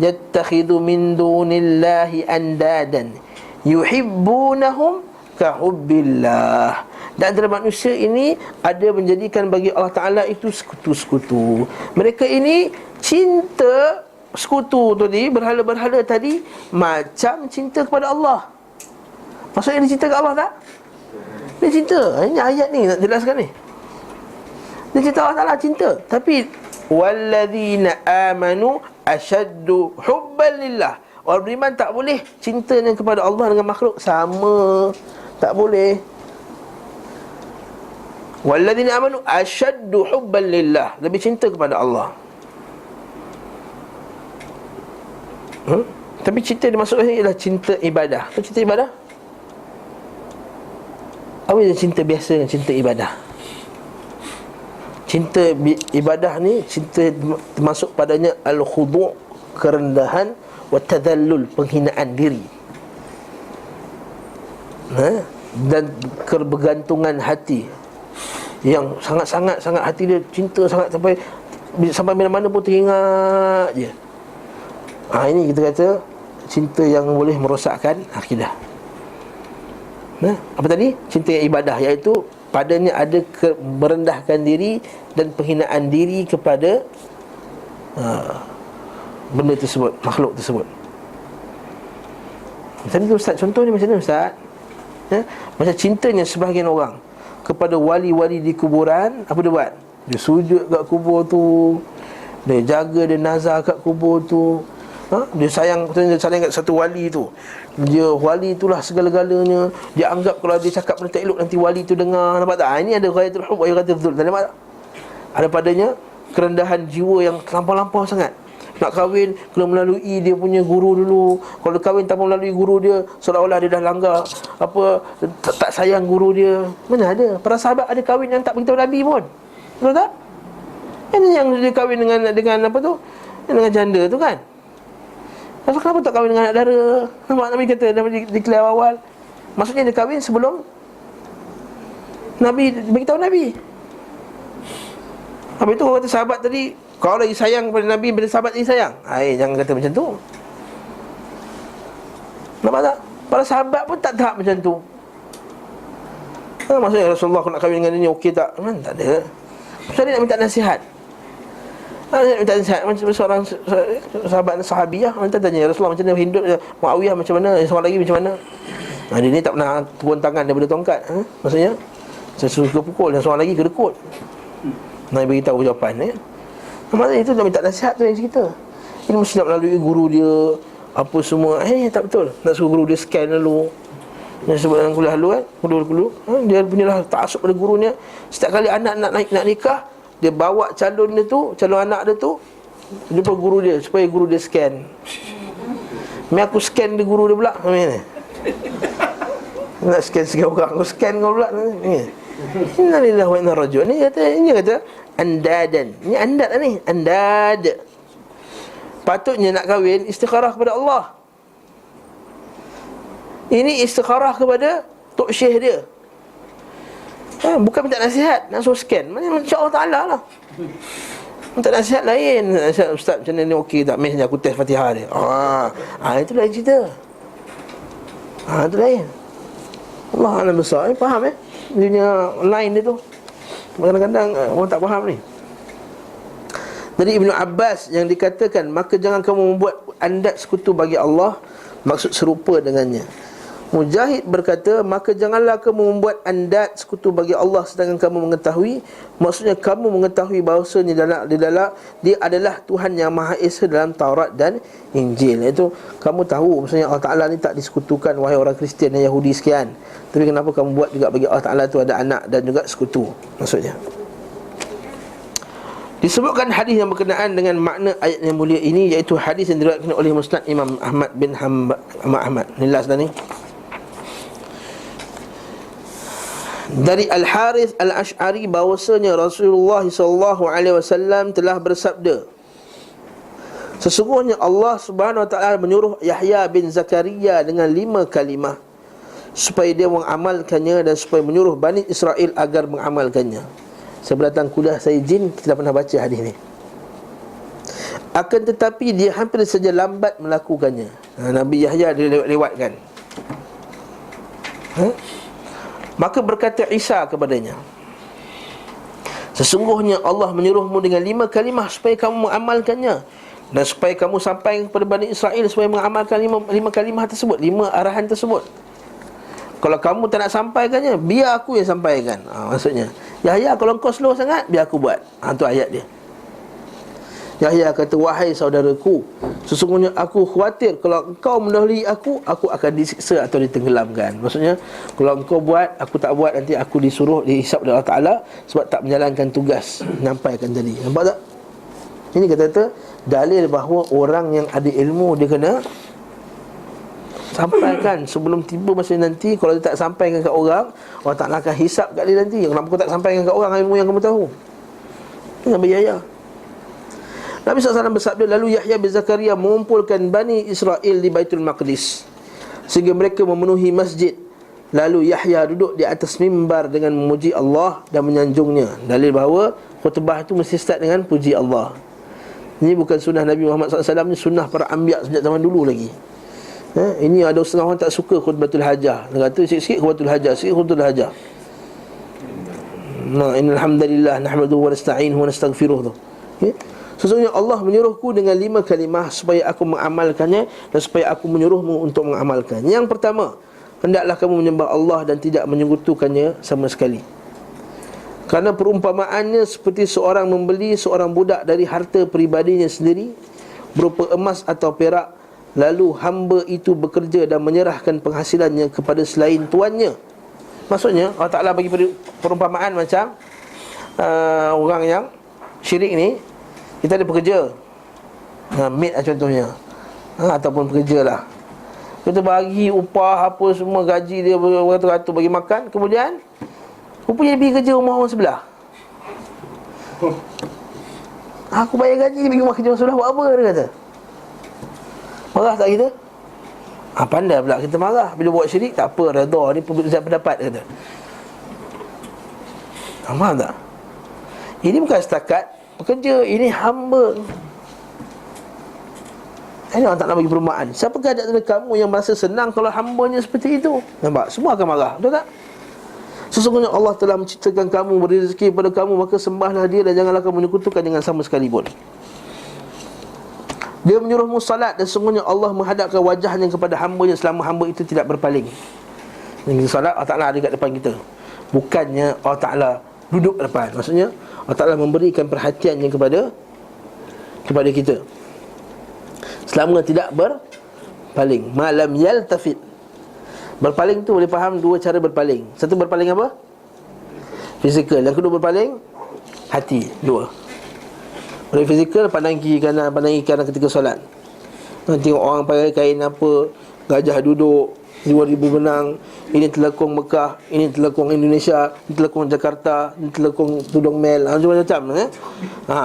yattakhidhu min dunillahi andadan yuhibbunahum ka hubbillah. Dan antara manusia ini ada menjadikan bagi Allah Ta'ala itu sekutu-sekutu. Mereka ini cinta sekutu tadi, berhala-berhala tadi, macam cinta kepada Allah. Maksudnya dia cinta ke Allah tak? Dia cinta. Ini ayat ni nak jelaskan ni. Dia cinta Allah Ta'ala, cinta. Tapi walladzina amanu asyaddu hubban lillah. Orang beriman tak boleh cintanya kepada Allah dengan makhluk sama. Tak boleh. Walladzina amanu asyaddu hubban lillah, lebih cinta kepada Allah. Tapi cinta dimaksudkan ialah cinta ibadah. Apa cinta ibadah? Apa yang cinta biasa dengan cinta ibadah? Cinta ibadah ni, cinta termasuk padanya al-khudu', kerendahan, wa tadallul, penghinaan diri, dan kebergantungan hati, yang sangat hati dia cinta sangat sampai mana-mana pun teringat je. Ini kita kata cinta yang boleh merosakkan akidah. Apa tadi? Cinta yang ibadah, iaitu padanya ada merendahkan diri dan penghinaan diri kepada benda tersebut, makhluk tersebut. Macam ni Ustaz, contoh ni macam ni Ustaz, macam cintanya sebahagian orang kepada wali-wali di kuburan. Apa dia buat? Dia sujud kat kubur tu, dia jaga, dia nazar kat kubur tu, dia sayang kat satu wali tu. Dia wali itulah segala-galanya. Dia anggap kalau dia cakap benda tak elok nanti wali tu dengar. Nampak tak? Ini ada ghayatul hub wa ghayatul dhul. Nampak tak? Ada padanya kerendahan jiwa yang terlampau-lampau sangat. Nak kahwin kena melalui dia punya guru dulu. Kalau kahwin tanpa melalui guru dia, seolah-olah dia dah langgar tak sayang guru dia. Mana ada? Para sahabat ada kahwin yang tak beritahu Nabi pun. Betul tak? Ini yang dia kahwin dengan apa tu? Dengan janda tu kan. Lepas kenapa tak kahwin dengan anak dara? Nampak Nabi kata, Nabi declare awal. Maksudnya dia kahwin sebelum Nabi beritahu Nabi. Habis tu orang kata sahabat tadi, kau lagi sayang kepada Nabi bila sahabat lagi sayang. Jangan kata macam tu. Nampak tak? Para sahabat pun tak tahap macam tu. Maksudnya Rasulullah aku nak kahwin dengan dia ni, okey tak? Tak ada. Macam dia nak minta nasihat. Dia minta nasihat macam seorang sahabat sahabiah. Nanti tanya Rasulullah macam mana Hindut, Muawiyah macam mana, seorang lagi macam mana. Dia ni tak pernah turun tangan daripada tongkat. Maksudnya saya suka pukul, dan seorang lagi kedekut. Nabi beritahu jawapan. Maksudnya itu nak minta nasihat tu yang cerita. Ini mesti nak melalui guru dia, apa semua. Tak betul. Nak suruh guru dia scan dulu. Yang sebut dalam kuliah dulu kan, guru dia punyalah ta'assub pada gurunya. Setiap kali anak nak nikah, dia bawa calon dia tu, calon anak dia tu, jumpa guru dia, supaya guru dia scan. Aku scan dia, guru dia pula. Nak scan orang, aku scan kau pula. Inna lillahi wa inna rajiun. Ini kata andadan. Ini andad ni, andad. Patutnya nak kahwin istikharah kepada Allah. Ini istikharah kepada tok syekh dia. Bukan minta nasihat, nak suruh scan. Mana insya-Allah Taala lah. Minta nasihat lain. Nasihat ustaz macam ni okey tak? Mesnya aku test Fatihah dia. Itu lain cerita. Itu lain. Allah alam besar. Faham dunia online dia tu. Kadang-kadang orang tak faham ni. Dari Ibnu Abbas yang dikatakan, maka jangan kamu membuat andad sekutu bagi Allah, maksud serupa dengannya. Mujahid berkata, maka janganlah kamu membuat andad sekutu bagi Allah sedangkan kamu mengetahui, maksudnya kamu mengetahui bahawasanya dia adalah Tuhan yang Maha Esa dalam Taurat dan Injil. Iaitu kamu tahu maksudnya Allah Ta'ala ni tak disekutukan, wahai orang Kristian dan Yahudi sekian. Tapi kenapa kamu buat juga bagi Allah Ta'ala tu ada anak dan juga sekutu, maksudnya. Disebutkan hadis yang berkenaan dengan makna ayat yang mulia ini, iaitu hadis yang diriwayatkan oleh Musnad Imam Ahmad bin Ahmad. Ni last dah ni. Dari Al-Harith Al-Ash'ari bahawasanya Rasulullah SAW telah bersabda, sesungguhnya Allah Subhanahu Wa Taala menyuruh Yahya bin Zakaria dengan 5 kalimah supaya dia mengamalkannya dan supaya menyuruh Bani Israel agar mengamalkannya. Sebelum datang kuliah saya jin, kita pernah baca hadis ni. Akan tetapi dia hampir saja lambat melakukannya. Nabi Yahya dia lewatkan. Maka berkata Isa kepadanya, sesungguhnya Allah menyuruhmu dengan 5 kalimah supaya kamu mengamalkannya dan supaya kamu sampai kepada Bani Israel supaya mengamalkan 5 kalimah tersebut, 5 arahan tersebut. Kalau kamu tak nak sampaikannya, biar aku yang sampaikan. Maksudnya Yahya, kalau kau slow sangat, biar aku buat. Itu ayat dia. Yahya kata, wahai saudaraku, sesungguhnya aku khawatir kalau engkau mendahului aku akan disiksa atau ditenggelamkan. Maksudnya kalau engkau buat, aku tak buat, nanti aku disuruh dihisap oleh Allah Ta'ala sebab tak menjalankan tugas menyampaikan tadi. Nampak tak? Ini kata-kata dalil bahawa orang yang ada ilmu dia kena sampaikan sebelum tiba masa nanti. Kalau dia tak sampaikan kat orang, Allah Ta'ala akan hisap kat dia nanti. Kenapa kau tak sampaikan kat orang ilmu yang kamu tahu? Ini Nabi Yahya. Nabi SAW bersabda, lalu Yahya bin Zakaria mengumpulkan Bani Israel di Baitul Maqdis sehingga mereka memenuhi masjid. Lalu Yahya duduk di atas mimbar dengan memuji Allah dan menyanjungnya. Dalil bahawa khutbah itu mesti start dengan puji Allah. Ini bukan sunnah Nabi Muhammad SAW, ini sunnah para anbiya sejak zaman dulu lagi. Ini ada setengah orang tak suka khutbatul hajah. Dia kata sikit-sikit khutbatul hajah, sikit khutbatul hajah. Innal hamdalillah nahmaduhu wa nasta'inuhu wa nastaghfiruh tu. Sesungguhnya Allah menyuruhku dengan 5 kalimah supaya aku mengamalkannya dan supaya aku menyuruhmu untuk mengamalkan. Yang pertama, hendaklah kamu menyembah Allah dan tidak menyekutukannya sama sekali. Kerana perumpamaannya seperti seorang membeli seorang budak dari harta peribadinya sendiri berupa emas atau perak, lalu hamba itu bekerja dan menyerahkan penghasilannya kepada selain tuannya. Maksudnya Allah Ta'ala bagi perumpamaan macam orang yang syirik ni, kita ada pekerja, maid lah contohnya, ataupun pekerja lah, kita bagi upah apa semua, gaji dia beratus-ratus bagi makan. Kemudian rupanya dia pergi kerja rumah orang sebelah. Aku bayar gaji, dia pergi rumah kerja orang sebelah, buat apa dia kata? Marah tak kita? Pandai pula kita marah. Bila buat syirik, tak apa, redha, ni perbezaan pendapat kata. Faham tak? Ini bukan setakat pekerja, ini hamba. Ini orang tak nak bagi perumahan. Siapakah di antara kamu yang merasa senang kalau hambanya seperti itu? Nampak? Semua akan marah, betul tak? Sesungguhnya Allah telah menciptakan kamu, beri rezeki kepada kamu, maka sembahlah dia dan janganlah kamu menyekutukan dengan sama sekali pun. Dia menyuruhmu salat dan sesungguhnya Allah menghadapkan wajahnya kepada hambanya selama hamba itu tidak berpaling. Ini salat, Allah Ta'ala ada kat depan kita. Bukannya Allah Ta'ala duduk depan. Maksudnya Allah Ta'ala memberikan perhatiannya kepada kita selama tidak berpaling. Malam yaltafit. Berpaling tu boleh faham 2 cara berpaling. Satu berpaling apa? Fizikal. Yang kedua berpaling hati. 2. Orang fizikal pandang kiri kanan, pandang kiri kanan ketika solat. Tengok orang pakai kain apa, gajah duduk, 2000 benang, ini telekung Mekah, ini telekung Indonesia, ini telekung Jakarta, ini telekung tudung Mel, macam-macam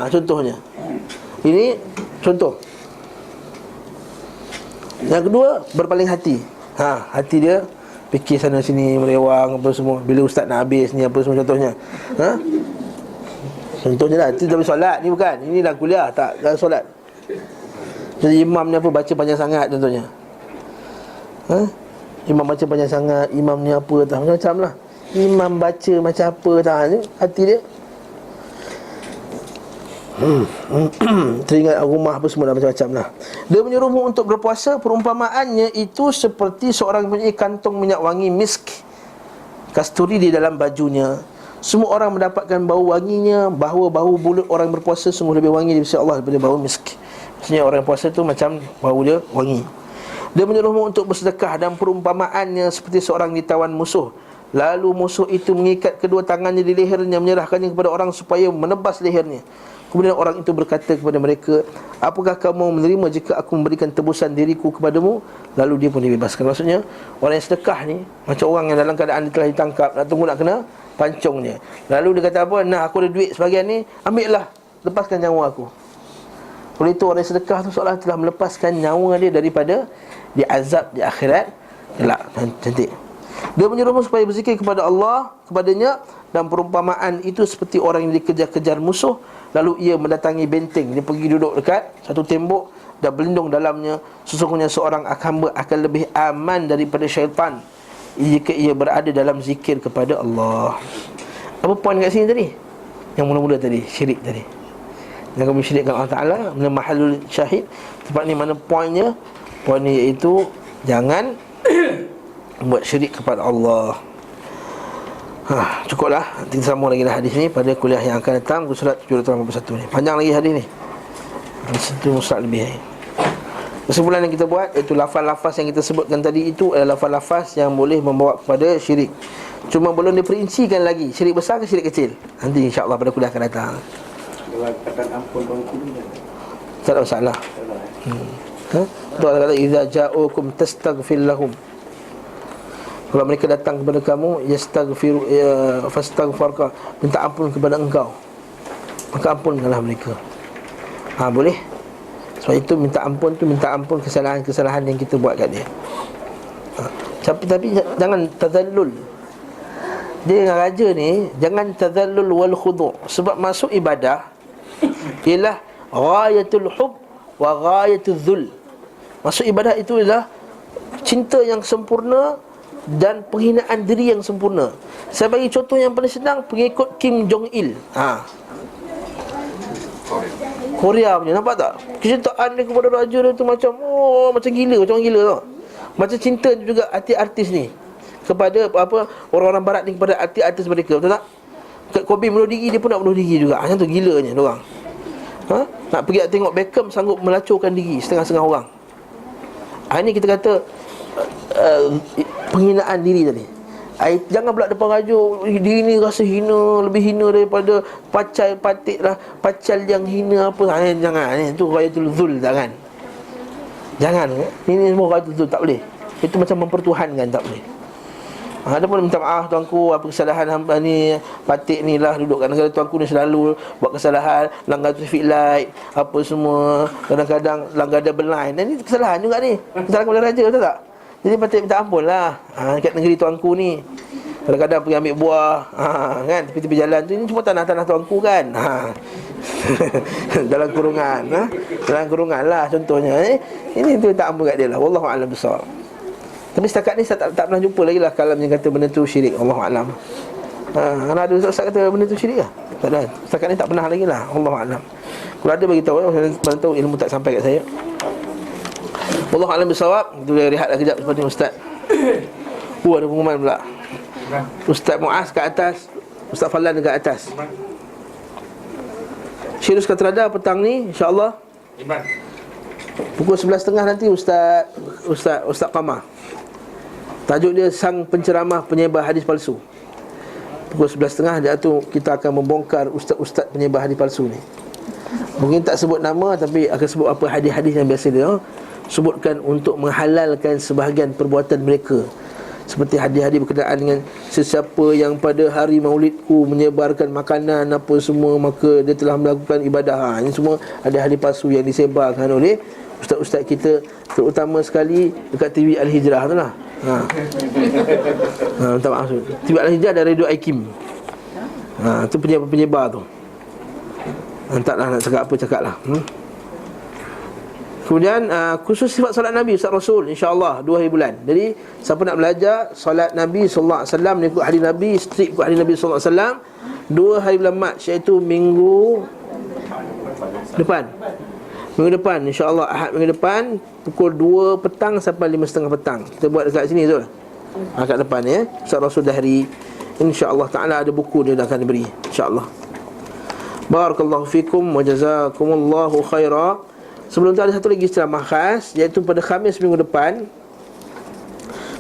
contohnya. Ini contoh. Yang kedua, berpaling hati. Hati dia fikir sana sini, melewang apa semua. Bila ustaz nak habis ni apa semua contohnya. Contohnya lah, itu dalam solat ni bukan. Ini dah kuliah, tak dalam solat. Jadi imam ni apa, baca panjang sangat contohnya. Imam baca panjang sangat, imam ni apa tak, macam-macam lah. Imam baca macam apa tak, ni hati dia teringat rumah apa semua dah macam-macam lah. Dia menyuruhmu untuk berpuasa. Perumpamaannya itu seperti seorang mempunyai kantong minyak wangi misk, kasturi di dalam bajunya. Semua orang mendapatkan bau wanginya, bahawa bau mulut orang berpuasa sungguh lebih wangi di sisi Allah daripada bau misk. Maksudnya orang puasa tu macam bau dia wangi. Dia menyuruhmu untuk bersedekah, dan perumpamaannya seperti seorang ditawan musuh. Lalu musuh itu mengikat kedua tangannya di lehernya, menyerahkannya kepada orang supaya menebas lehernya. Kemudian orang itu berkata kepada mereka, apakah kamu menerima jika aku memberikan tebusan diriku kepadamu? Lalu dia pun dibebaskan. Maksudnya orang yang sedekah ni macam orang yang dalam keadaan dia telah ditangkap, nak tunggu nak kena pancungnya. Lalu dia kata apa? Nah, aku ada duit sebagian ni, ambillah, lepaskan nyawa aku. Oleh itu orang yang sedekah tu seolah telah melepaskan nyawa dia daripada diazab di akhirat kelak. Cantik. Dia menyuruhmu supaya berzikir kepada Allah, kepadanya, dan perumpamaan itu seperti orang yang dikejar-kejar musuh. Lalu ia mendatangi benteng, dia pergi duduk dekat satu tembok dan berlindung dalamnya. Sesungguhnya seorang hamba akan lebih aman daripada syaitan jika ia berada dalam zikir kepada Allah. Apa poin kat sini tadi? Yang mula-mula tadi, syirik tadi. Jangan mensyirikkan Allah Ta'ala. Mana mahalul syahid, tempat ni mana poinnya? Poinnya iaitu jangan buat syirik kepada Allah. Cukuplah. Nanti kita sambung lagi hadis ni pada kuliah yang akan datang, surat 781 ni. Panjang lagi hadis ni. Situ muslak lebih. Kesimpulan yang kita buat iaitu lafaz-lafaz yang kita sebutkan tadi itu adalah lafaz-lafaz yang boleh membawa kepada syirik. Cuma belum diperincikan lagi syirik besar ke syirik kecil. Nanti insya-Allah pada kuliah akan datang. Kalau katakan ampun orang kulit, tak ada masalah. Allah kata idza ja'ukum tastaghfir lahum. Kalau mereka datang kepada kamu, yastaghfiru fastaghfarka, minta ampun kepada engkau, maka ampunkanlah mereka. Boleh. Sebab itu minta ampun kesalahan-kesalahan yang kita buat kat dia. Tapi jangan tazallul. Dia dengan raja ni jangan tazallul wal khudu'. Sebab masuk ibadah ialah ghayatul hub wa ghayatul dhul. Masuk ibadah itu ialah cinta yang sempurna dan penghinaan diri yang sempurna. Saya bagi contoh yang paling senang, pengikut Kim Jong Il. Korea punya, nampak tak? Kecintaan dia kepada raja dia tu macam macam gila, macam orang gila tau. Macam cinta juga artis ni kepada orang-orang barat ni kepada artis mereka, betul tak? Kat Kobe bunuh diri, dia pun nak bunuh diri juga. Macam tu gilanya dia orang. Nak pergi tengok Beckham sanggup melacurkan diri setengah-setengah orang. Ini kita kata penghinaan diri tadi. Jangan pula depan raja diri ni rasa hina, lebih hina daripada pacal patik lah, pacal yang hina apa. Jangan, itu ghayatul dhul, jangan. Ini semua ghayatul dhul, tak boleh. Itu macam mempertuhankan, tak boleh. Ada pun minta maaf tuanku, apa kesalahan hamba ni, patik ni lah duduk kat negara tuanku ni selalu buat kesalahan, langgar traffic light, apa semua, kadang-kadang langgar double line. Dan ini kesalahan juga ni, kesalahan kepada raja, betul tak? Jadi patut minta ampun lah kat negeri tuanku ni. Kadang-kadang pergi ambil buah kan, tepi-tepi jalan tu, ini semua tanah-tanah tuanku kan. Dalam kurungan dalam kurungan lah contohnya. Ini tu minta ampun kat dia lah. Wallahu a'lam bissawab. Tapi setakat ni saya tak pernah jumpa lagi lah kalam yang kata benda tu syirik. Allahu a'lam. Ada ustaz kata benda tu syirik lah? Tak ada. Setakat ni tak pernah lagi lah. Allahu a'lam. Kalau ada bagi tahu, saya tahu ilmu tak sampai kat saya. Wallahu a'lam bissawab. Kita boleh rehat kejap seperti ustaz. Ada pengumuman pula. Ustaz Muaz kat atas, Ustaz Falan dekat atas. Syirus Katrada petang ni insya-Allah. Pukul 11.30 nanti Ustaz Qamar. Tajuk dia Sang Penceramah Penyebar Hadis Palsu. Pukul 11.30 dia tu kita akan membongkar ustaz-ustaz penyebar hadis palsu ni. Mungkin tak sebut nama, tapi akan sebut apa hadis-hadis yang biasa dia sebutkan untuk menghalalkan sebahagian perbuatan mereka. Seperti hadis-hadis berkenaan dengan sesiapa yang pada hari maulidku menyebarkan makanan apa semua, maka dia telah melakukan ibadah. Ini semua ada hadis palsu yang disebarkan oleh ustaz-ustaz kita, terutama sekali dekat TV Al-Hijrah tu lah. Minta maaf. TV Al-Hijrah ada Radio Aikim. Itu penyebar tu. Entahlah nak cakap apa, cakap lah. Kemudian khusus sifat solat Nabi Ustaz Rasul, insya-Allah 2 hari bulan. Jadi siapa nak belajar solat Nabi sallallahu alaihi wasallam, ikut hadis Nabi, strict ikut hadis Nabi sallallahu alaihi wasallam, 2 hari bulan Mac, iaitu minggu depan. Minggu depan insya-Allah, Ahad minggu depan pukul 2 petang sampai 5.30 petang. Kita buat dekat sini tu. Kat depan ya. Ustaz Rasul Dahri, insya-Allah taala ada buku dia akan diberi, insya-Allah. Barakallahu fikum wa jazakumullahu khaira. Sebelum tu ada satu lagi ceramah khas, iaitu pada Khamis minggu depan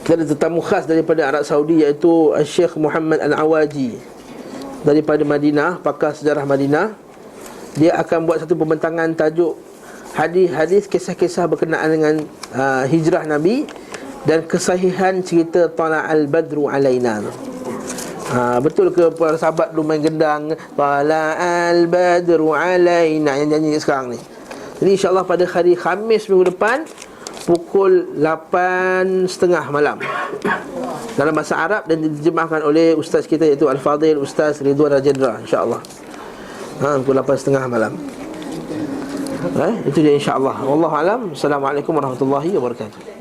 kita ada tetamu khas daripada Arab Saudi, iaitu Syekh Muhammad Al-Awaji daripada Madinah, pakar sejarah Madinah. Dia akan buat satu pembentangan tajuk hadis-hadis, kisah-kisah berkenaan dengan hijrah Nabi dan kesahihan cerita Tala'al Badru Alaina. Betul ke para sahabat dulu main gendang Tala'al Badru Alaina yang nyanyi sekarang ni? Jadi insya-Allah pada hari Khamis minggu depan pukul 8.30 malam dalam bahasa Arab dan diterjemahkan oleh ustaz kita, iaitu Al-Fadhil Ustaz Ridwan Rajendra, insya-Allah. Pukul 8.30 malam. Itu dia insya-Allah. Wallahu alam. Assalamualaikum warahmatullahi wabarakatuh.